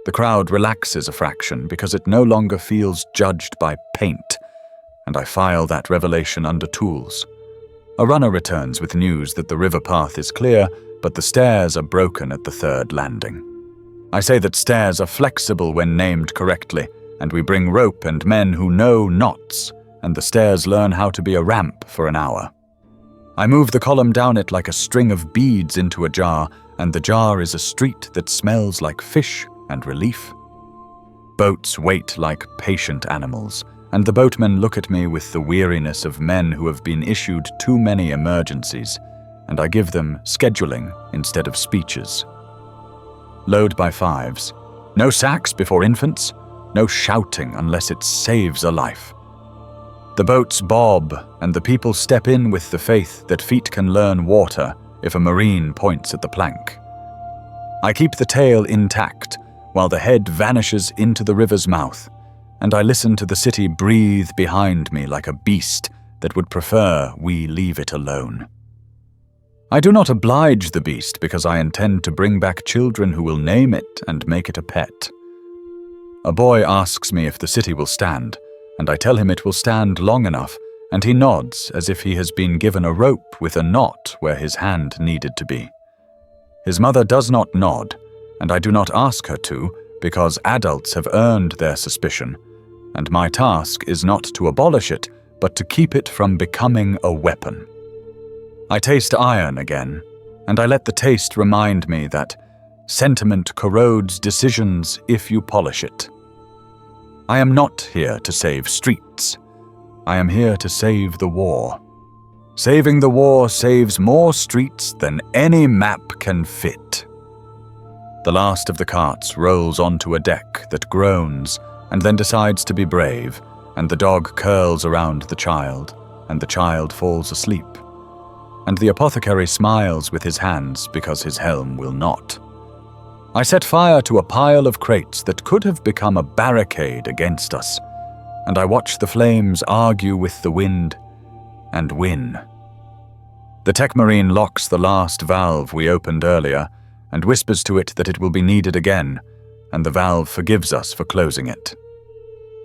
The crowd relaxes a fraction because it no longer feels judged by paint, and I file that revelation under tools. A runner returns with news that the river path is clear, but the stairs are broken at the 3rd landing. I say that stairs are flexible when named correctly, and we bring rope and men who know knots, and the stairs learn how to be a ramp for an hour. I move the column down it like a string of beads into a jar, and the jar is a street that smells like fish and relief. Boats wait like patient animals, and the boatmen look at me with the weariness of men who have been issued too many emergencies, and I give them scheduling instead of speeches. Load by 5s. No sacks before infants. No shouting unless it saves a life. The boats bob, and the people step in with the faith that feet can learn water if a marine points at the plank. I keep the tail intact, while the head vanishes into the river's mouth, and I listen to the city breathe behind me like a beast that would prefer we leave it alone. I do not oblige the beast because I intend to bring back children who will name it and make it a pet. A boy asks me if the city will stand, and I tell him it will stand long enough, and he nods as if he has been given a rope with a knot where his hand needed to be. His mother does not nod, and I do not ask her to, because adults have earned their suspicion, and my task is not to abolish it, but to keep it from becoming a weapon. I taste iron again, and I let the taste remind me that sentiment corrodes decisions if you polish it. I am not here to save streets. I am here to save the war. Saving the war saves more streets than any map can fit. The last of the carts rolls onto a deck that groans and then decides to be brave, and the dog curls around the child, and the child falls asleep. And the apothecary smiles with his hands because his helm will not. I set fire to a pile of crates that could have become a barricade against us, and I watch the flames argue with the wind and win. The tech marine locks the last valve we opened earlier and whispers to it that it will be needed again, and the valve forgives us for closing it.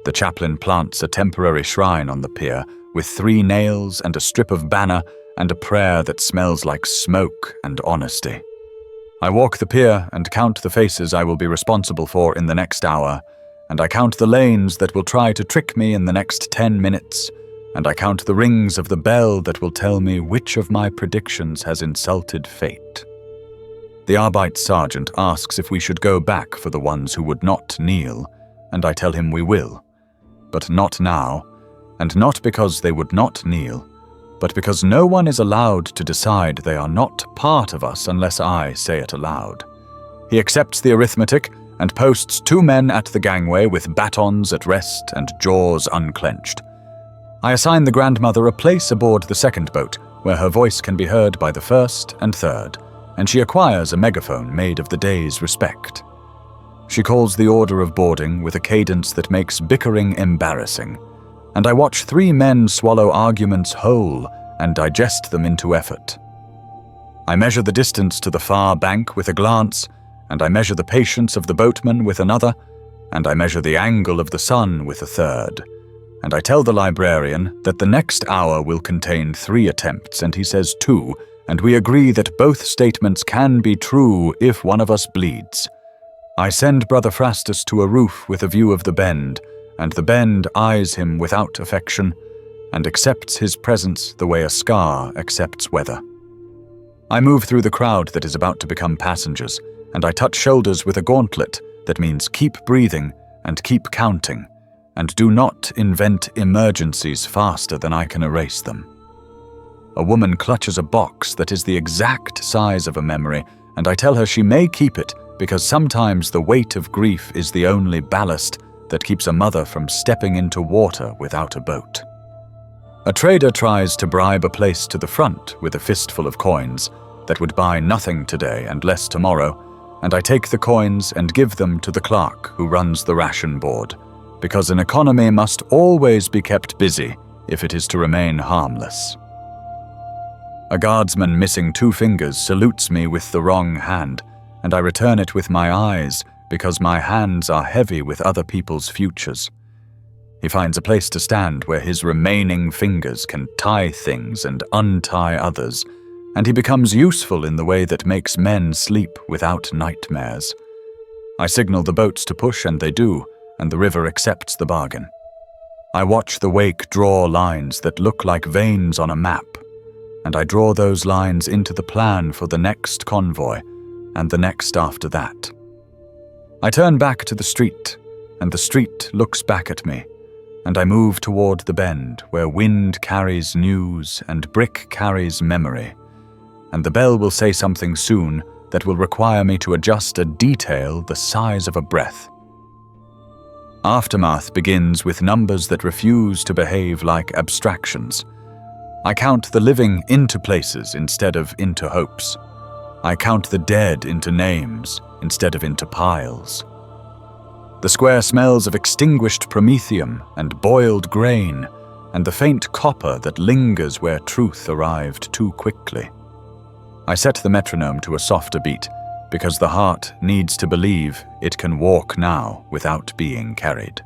The chaplain plants a temporary shrine on the pier with 3 nails and a strip of banner and a prayer that smells like smoke and honesty. I walk the pier and count the faces I will be responsible for in the next hour, and I count the lanes that will try to trick me in the next 10 minutes, and I count the rings of the bell that will tell me which of my predictions has insulted fate. The Arbeit sergeant asks if we should go back for the ones who would not kneel, and I tell him we will. But not now, and not because they would not kneel, but because no one is allowed to decide they are not part of us unless I say it aloud. He accepts the arithmetic and posts 2 men at the gangway with batons at rest and jaws unclenched. I assign the grandmother a place aboard the second boat, where her voice can be heard by the first and third, and she acquires a megaphone made of the day's respect. She calls the order of boarding with a cadence that makes bickering embarrassing, and I watch 3 men swallow arguments whole and digest them into effort. I measure the distance to the far bank with a glance, and I measure the patience of the boatman with another, and I measure the angle of the sun with a third. And I tell the librarian that the next hour will contain 3 attempts, and he says 2, and we agree that both statements can be true if one of us bleeds. I send Brother Frastus to a roof with a view of the bend, and the bend eyes him without affection, and accepts his presence the way a scar accepts weather. I move through the crowd that is about to become passengers, and I touch shoulders with a gauntlet that means keep breathing and keep counting, and do not invent emergencies faster than I can erase them. A woman clutches a box that is the exact size of a memory, and I tell her she may keep it because sometimes the weight of grief is the only ballast that keeps a mother from stepping into water without a boat. A trader tries to bribe a place to the front with a fistful of coins that would buy nothing today and less tomorrow, and I take the coins and give them to the clerk who runs the ration board, because an economy must always be kept busy if it is to remain harmless. A guardsman missing 2 fingers salutes me with the wrong hand, and I return it with my eyes because my hands are heavy with other people's futures. He finds a place to stand where his remaining fingers can tie things and untie others, and he becomes useful in the way that makes men sleep without nightmares. I signal the boats to push, and they do, and the river accepts the bargain. I watch the wake draw lines that look like veins on a map, and I draw those lines into the plan for the next convoy, and the next after that. I turn back to the street, and the street looks back at me, and I move toward the bend where wind carries news and brick carries memory, and the bell will say something soon that will require me to adjust a detail the size of a breath. Aftermath begins with numbers that refuse to behave like abstractions. I count the living into places instead of into hopes. I count the dead into names instead of into piles. The square smells of extinguished promethium and boiled grain, and the faint copper that lingers where truth arrived too quickly. I set the metronome to a softer beat, because the heart needs to believe it can walk now without being carried.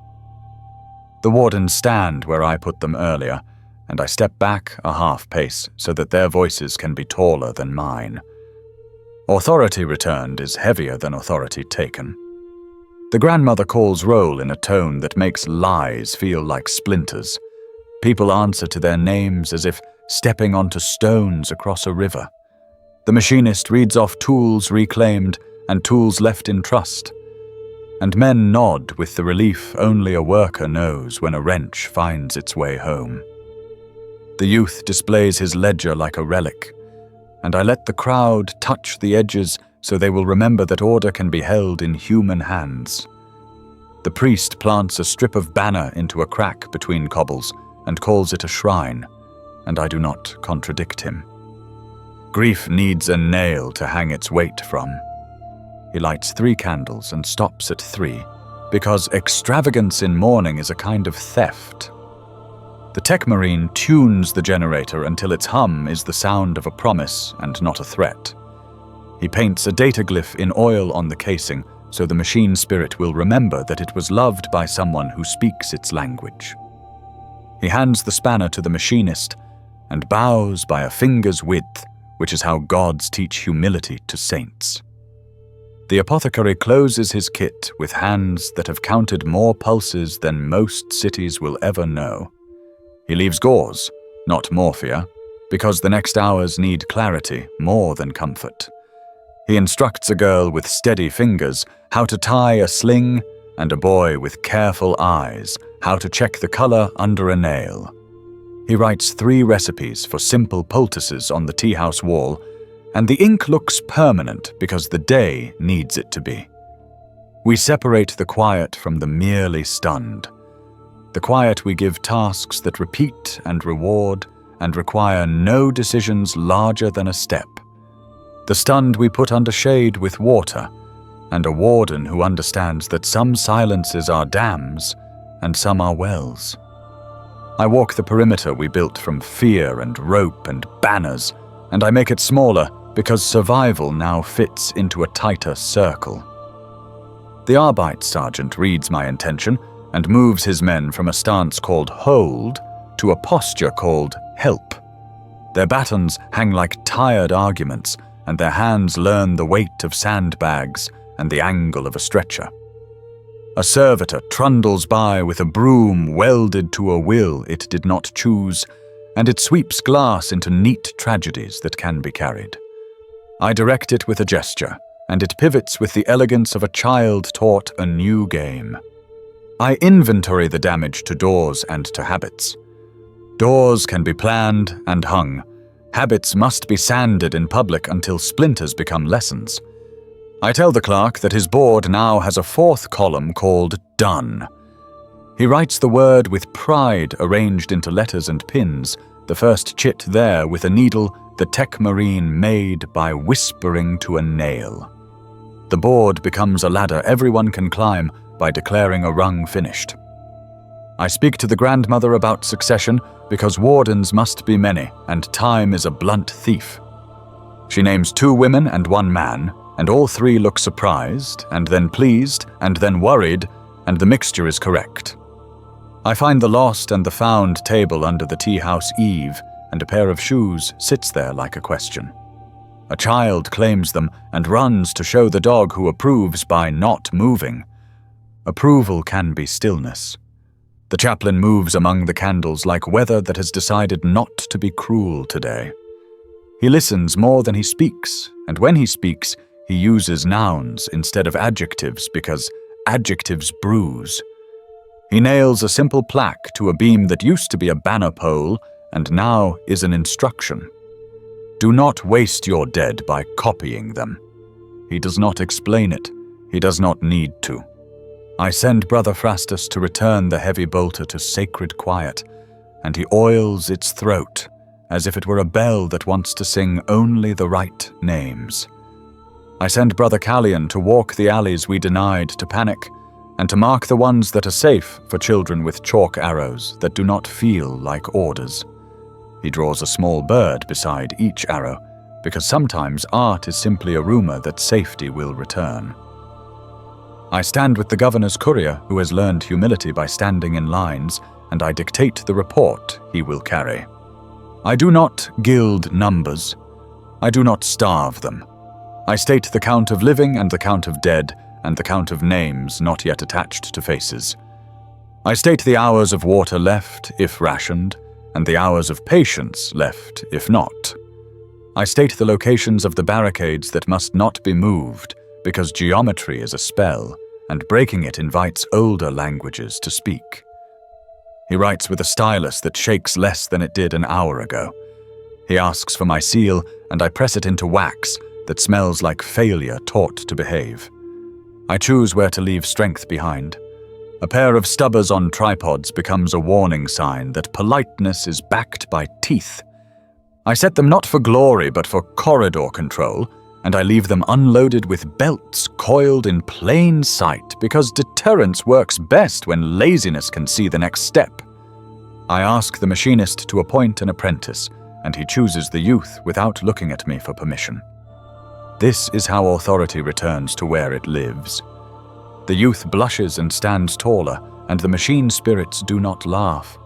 The wardens stand where I put them earlier, and I step back a half pace so that their voices can be taller than mine. Authority returned is heavier than authority taken. The grandmother calls roll in a tone that makes lies feel like splinters. People answer to their names as if stepping onto stones across a river. The machinist reads off tools reclaimed and tools left in trust, and men nod with the relief only a worker knows when a wrench finds its way home. The youth displays his ledger like a relic, and I let the crowd touch the edges so they will remember that order can be held in human hands. The priest plants a strip of banner into a crack between cobbles and calls it a shrine, and I do not contradict him. Grief needs a nail to hang its weight from. He lights 3 candles and stops at 3, because extravagance in mourning is a kind of theft. The tech marine tunes the generator until its hum is the sound of a promise and not a threat. He paints a data glyph in oil on the casing so the machine spirit will remember that it was loved by someone who speaks its language. He hands the spanner to the machinist, and bows by a finger's width, which is how gods teach humility to saints. The apothecary closes his kit with hands that have counted more pulses than most cities will ever know. He leaves gauze, not morphia, because the next hours need clarity more than comfort. He instructs a girl with steady fingers how to tie a sling, and a boy with careful eyes how to check the color under a nail. He writes 3 recipes for simple poultices on the tea-house wall, and the ink looks permanent because the day needs it to be. We separate the quiet from the merely stunned. The quiet we give tasks that repeat and reward and require no decisions larger than a step. The stunned we put under shade with water, and a warden who understands that some silences are dams and some are wells. I walk the perimeter we built from fear and rope and banners, and I make it smaller because survival now fits into a tighter circle. The Arbeit sergeant reads my intention and moves his men from a stance called hold to a posture called help. Their batons hang like tired arguments, and their hands learn the weight of sandbags and the angle of a stretcher. A servitor trundles by with a broom welded to a will it did not choose, and it sweeps glass into neat tragedies that can be carried. I direct it with a gesture, and it pivots with the elegance of a child taught a new game. I inventory the damage to doors and to habits. Doors can be planned and hung. Habits must be sanded in public until splinters become lessons. I tell the clerk that his board now has a 4th column called Done. He writes the word with pride arranged into letters and pins, the first chit there with a needle the tech marine made by whispering to a nail. The board becomes a ladder everyone can climb by declaring a rung finished. I speak to the grandmother about succession because wardens must be many and time is a blunt thief. She names 2 women and 1 man, and all 3 look surprised, and then pleased, and then worried, and the mixture is correct. I find the lost and the found table under the tea-house eave, and a pair of shoes sits there like a question. A child claims them and runs to show the dog who approves by not moving. Approval can be stillness. The chaplain moves among the candles like weather that has decided not to be cruel today. He listens more than he speaks, and when he speaks, he uses nouns instead of adjectives because adjectives bruise. He nails a simple plaque to a beam that used to be a banner pole and now is an instruction. Do not waste your dead by copying them. He does not explain it. He does not need to. I send Brother Frastus to return the heavy bolter to sacred quiet, and he oils its throat as if it were a bell that wants to sing only the right names. I send Brother Callian to walk the alleys we denied to panic, and to mark the ones that are safe for children with chalk arrows that do not feel like orders. He draws a small bird beside each arrow, because sometimes art is simply a rumor that safety will return. I stand with the governor's courier, who has learned humility by standing in lines, and I dictate the report he will carry. I do not gild numbers. I do not starve them. I state the count of living and the count of dead, and the count of names not yet attached to faces. I state the hours of water left, if rationed, and the hours of patience left, if not. I state the locations of the barricades that must not be moved, because geometry is a spell, and breaking it invites older languages to speak. He writes with a stylus that shakes less than it did an hour ago. He asks for my seal, and I press it into wax that smells like failure taught to behave. I choose where to leave strength behind. A pair of stubbers on tripods becomes a warning sign that politeness is backed by teeth. I set them not for glory but for corridor control, and I leave them unloaded with belts coiled in plain sight because deterrence works best when laziness can see the next step. I ask the machinist to appoint an apprentice, and he chooses the youth without looking at me for permission. This is how authority returns to where it lives. The youth blushes and stands taller, and the machine spirits do not laugh.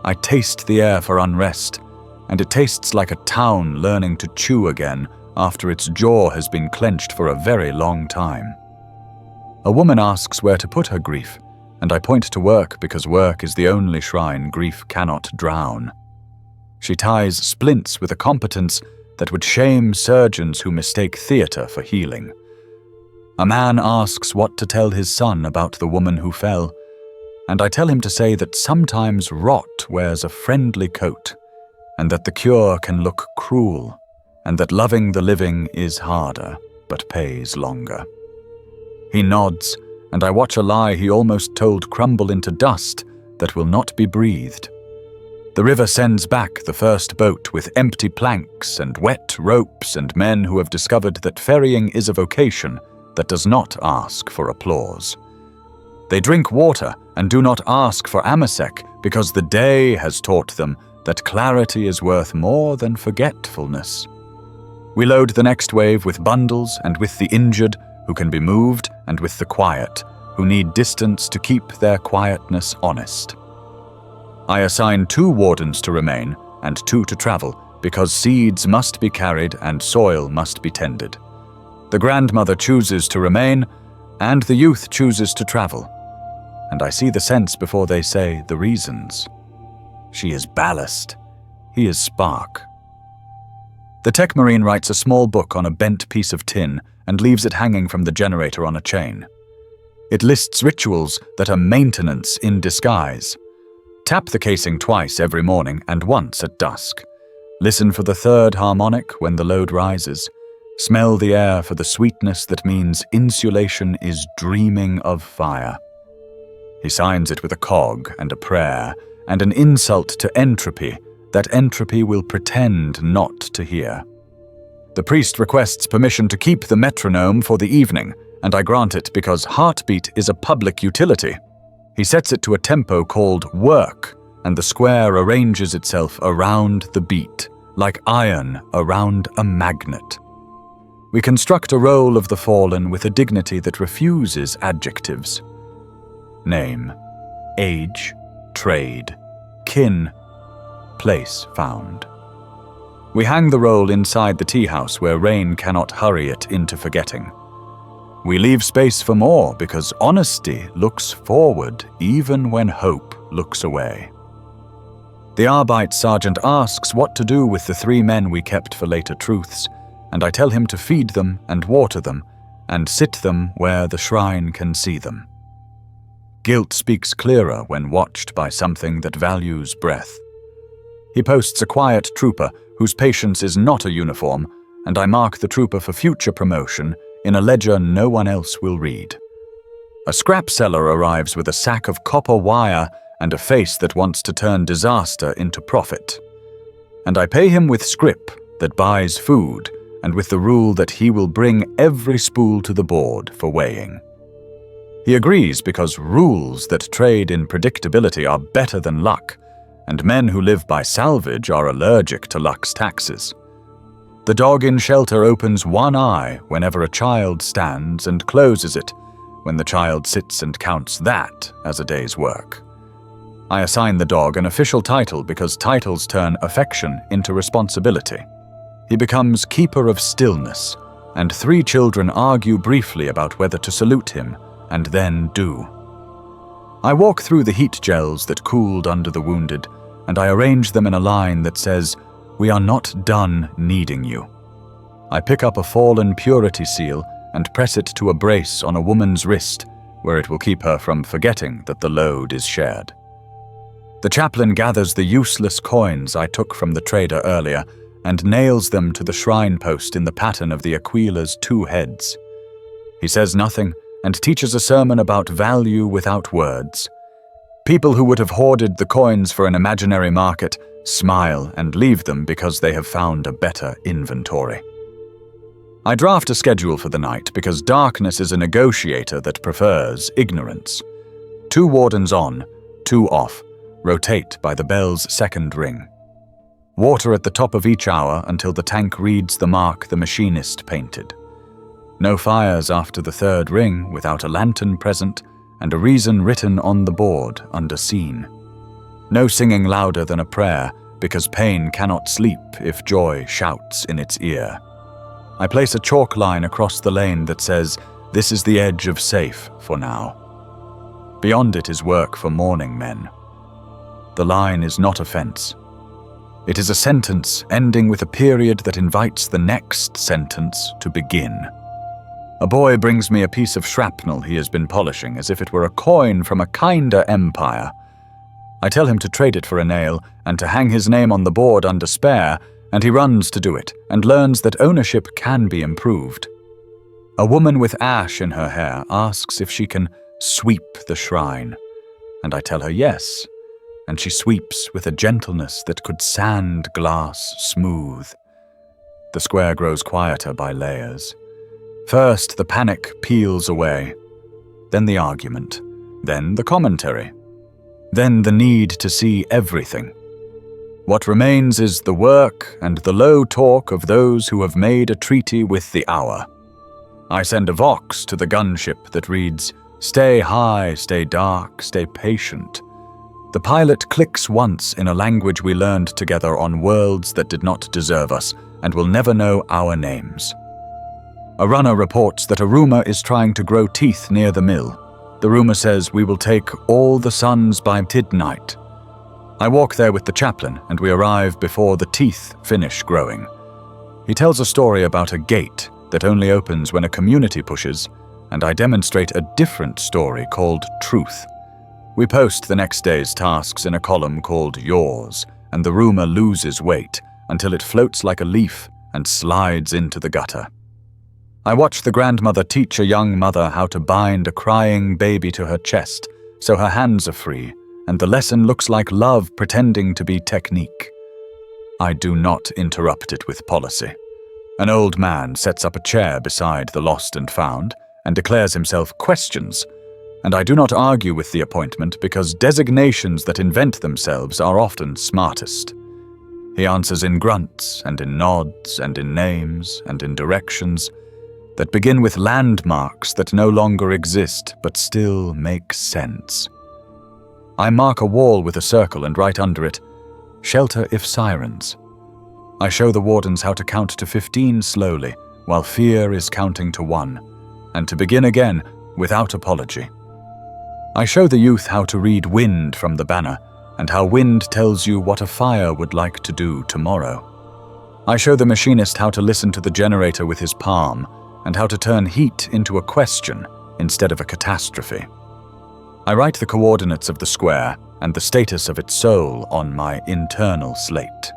I taste the air for unrest, and it tastes like a town learning to chew again after its jaw has been clenched for a very long time. A woman asks where to put her grief, and I point to work because work is the only shrine grief cannot drown. She ties splints with a competence that would shame surgeons who mistake theatre for healing. A man asks what to tell his son about the woman who fell, and I tell him to say that sometimes rot wears a friendly coat, and that the cure can look cruel, and that loving the living is harder, but pays longer. He nods, and I watch a lie he almost told crumble into dust that will not be breathed. The river sends back the first boat with empty planks and wet ropes and men who have discovered that ferrying is a vocation that does not ask for applause. They drink water and do not ask for amasec because the day has taught them that clarity is worth more than forgetfulness. We load the next wave with bundles and with the injured who can be moved and with the quiet who need distance to keep their quietness honest. I assign 2 wardens to remain and 2 to travel because seeds must be carried and soil must be tended. The grandmother chooses to remain and the youth chooses to travel. And I see the sense before they say the reasons. She is ballast. He is spark. The tech marine writes a small book on a bent piece of tin and leaves it hanging from the generator on a chain. It lists rituals that are maintenance in disguise. Tap the casing twice every morning and once at dusk. Listen for the 3rd harmonic when the load rises. Smell the air for the sweetness that means insulation is dreaming of fire. He signs it with a cog and a prayer and an insult to entropy that entropy will pretend not to hear. The priest requests permission to keep the metronome for the evening, and I grant it because heartbeat is a public utility. He sets it to a tempo called work, and the square arranges itself around the beat, like iron around a magnet. We construct a roll of the fallen with a dignity that refuses adjectives. Name, age, trade, kin, place found. We hang the roll inside the tea house where rain cannot hurry it into forgetting. We leave space for more because honesty looks forward even when hope looks away. The Arbeit sergeant asks what to do with the 3 men we kept for later truths, and I tell him to feed them and water them and sit them where the shrine can see them. Guilt speaks clearer when watched by something that values breath. He posts a quiet trooper whose patience is not a uniform, and I mark the trooper for future promotion in a ledger no one else will read. A scrap seller arrives with a sack of copper wire and a face that wants to turn disaster into profit. And I pay him with scrip that buys food and with the rule that he will bring every spool to the board for weighing. He agrees because rules that trade in predictability are better than luck, and men who live by salvage are allergic to luck's taxes. The dog in shelter opens one eye whenever a child stands and closes it when the child sits and counts that as a day's work. I assign the dog an official title because titles turn affection into responsibility. He becomes keeper of stillness, and 3 children argue briefly about whether to salute him, and then do. I walk through the heat gels that cooled under the wounded, and I arrange them in a line that says, "We are not done needing you." I pick up a fallen purity seal and press it to a brace on a woman's wrist, where it will keep her from forgetting that the load is shared. The chaplain gathers the useless coins I took from the trader earlier and nails them to the shrine post in the pattern of the Aquila's 2 heads. He says nothing and teaches a sermon about value without words. People who would have hoarded the coins for an imaginary market smile and leave them because they have found a better inventory. I draft a schedule for the night because darkness is a negotiator that prefers ignorance. 2 wardens on, 2 off, rotate by the bell's 2nd ring. Water at the top of each hour until the tank reads the mark the machinist painted. No fires after the 3rd ring without a lantern present and a reason written on the board under scene. No singing louder than a prayer because pain cannot sleep if joy shouts in its ear. I place a chalk line across the lane that says, "This is the edge of safe for now." Beyond it is work for mourning men. The line is not a fence. It is a sentence ending with a period that invites the next sentence to begin. A boy brings me a piece of shrapnel he has been polishing as if it were a coin from a kinder empire. I tell him to trade it for a nail and to hang his name on the board under spare, and he runs to do it and learns that ownership can be improved. A woman with ash in her hair asks if she can sweep the shrine, and I tell her yes, and she sweeps with a gentleness that could sand glass smooth. The square grows quieter by layers. First, the panic peels away, then the argument, then the commentary, then the need to see everything. What remains is the work and the low talk of those who have made a treaty with the hour. I send a vox to the gunship that reads, "Stay high, stay dark, stay patient." The pilot clicks once in a language we learned together on worlds that did not deserve us and will never know our names. A runner reports that a rumor is trying to grow teeth near the mill. The rumor says we will take all the sons by midnight. I walk there with the chaplain, and we arrive before the teeth finish growing. He tells a story about a gate that only opens when a community pushes, and I demonstrate a different story called Truth. We post the next day's tasks in a column called Yours, and the rumor loses weight until it floats like a leaf and slides into the gutter. I watch the grandmother teach a young mother how to bind a crying baby to her chest so her hands are free, and the lesson looks like love pretending to be technique. I do not interrupt it with policy. An old man sets up a chair beside the lost and found and declares himself questions, and I do not argue with the appointment because designations that invent themselves are often smartest. He answers in grunts and in nods and in names and in directions that begin with landmarks that no longer exist but still make sense. I mark a wall with a circle and write under it, "Shelter if sirens." I show the wardens how to count to 15 slowly while fear is counting to 1, and to begin again without apology. I show the youth how to read wind from the banner and how wind tells you what a fire would like to do tomorrow. I show the machinist how to listen to the generator with his palm and how to turn heat into a question instead of a catastrophe. I write the coordinates of the square and the status of its soul on my internal slate.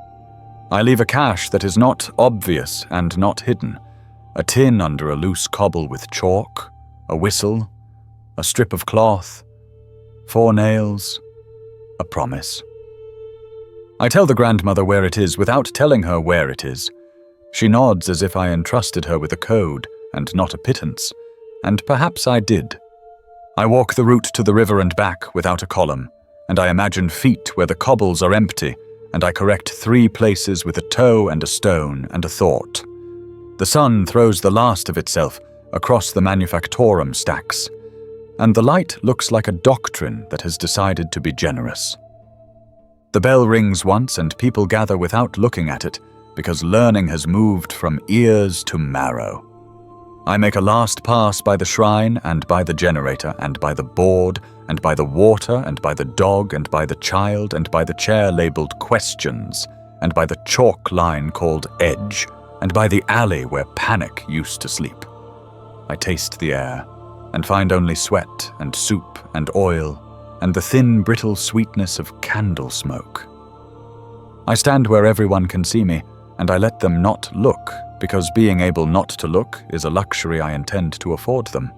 I leave a cache that is not obvious and not hidden, a tin under a loose cobble with chalk, a whistle, a strip of cloth, 4 nails, a promise. I tell the grandmother where it is without telling her where it is. She nods as if I entrusted her with a code and not a pittance, and perhaps I did. I walk the route to the river and back without a column, and I imagine feet where the cobbles are empty, and I correct 3 places with a toe and a stone and a thought. The sun throws the last of itself across the manufactorum stacks, and the light looks like a doctrine that has decided to be generous. The bell rings once and people gather without looking at it, because learning has moved from ears to marrow. I make a last pass by the shrine and by the generator and by the board and by the water and by the dog and by the child and by the chair labeled questions and by the chalk line called edge and by the alley where panic used to sleep. I taste the air and find only sweat and soup and oil and the thin, brittle sweetness of candle smoke. I stand where everyone can see me, and I let them not look, because being able not to look is a luxury I intend to afford them.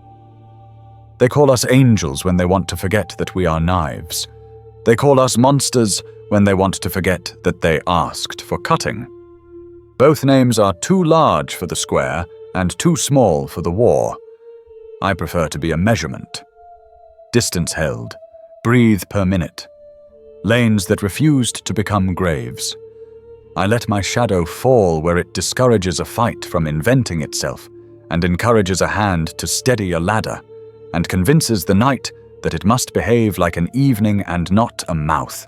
They call us angels when they want to forget that we are knives. They call us monsters when they want to forget that they asked for cutting. Both names are too large for the square and too small for the war. I prefer to be a measurement. Distance held, breathe per minute. Lanes that refused to become graves. I let my shadow fall where it discourages a fight from inventing itself and encourages a hand to steady a ladder and convinces the night that it must behave like an evening and not a mouth.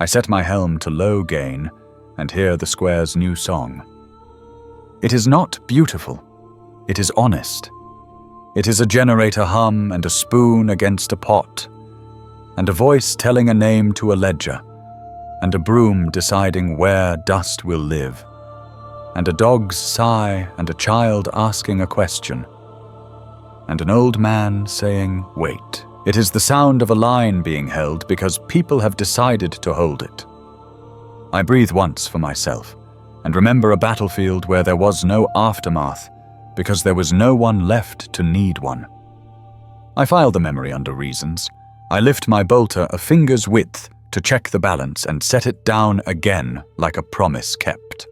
I set my helm to low gain and hear the square's new song. It is not beautiful. It is honest. It is a generator hum and a spoon against a pot, and a voice telling a name to a ledger, and a broom deciding where dust will live, and a dog's sigh and a child asking a question, and an old man saying, "Wait." It is the sound of a line being held because people have decided to hold it. I breathe once for myself and remember a battlefield where there was no aftermath because there was no one left to need one. I file the memory under reasons. I lift my bolter a finger's width to check the balance and set it down again like a promise kept.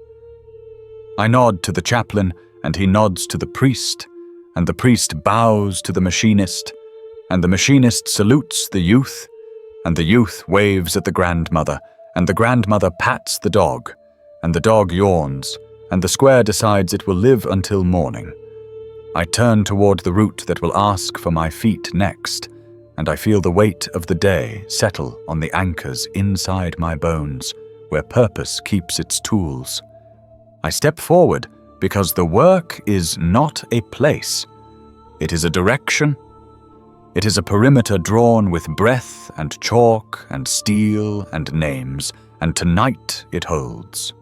I nod to the chaplain and he nods to the priest, and the priest bows to the machinist, and the machinist salutes the youth, and the youth waves at the grandmother, and the grandmother pats the dog, and the dog yawns, and the square decides it will live until morning. I turn toward the route that will ask for my feet next, and I feel the weight of the day settle on the anchors inside my bones, where purpose keeps its tools. I step forward because the work is not a place. It is a direction. It is a perimeter drawn with breath and chalk and steel and names, and tonight it holds.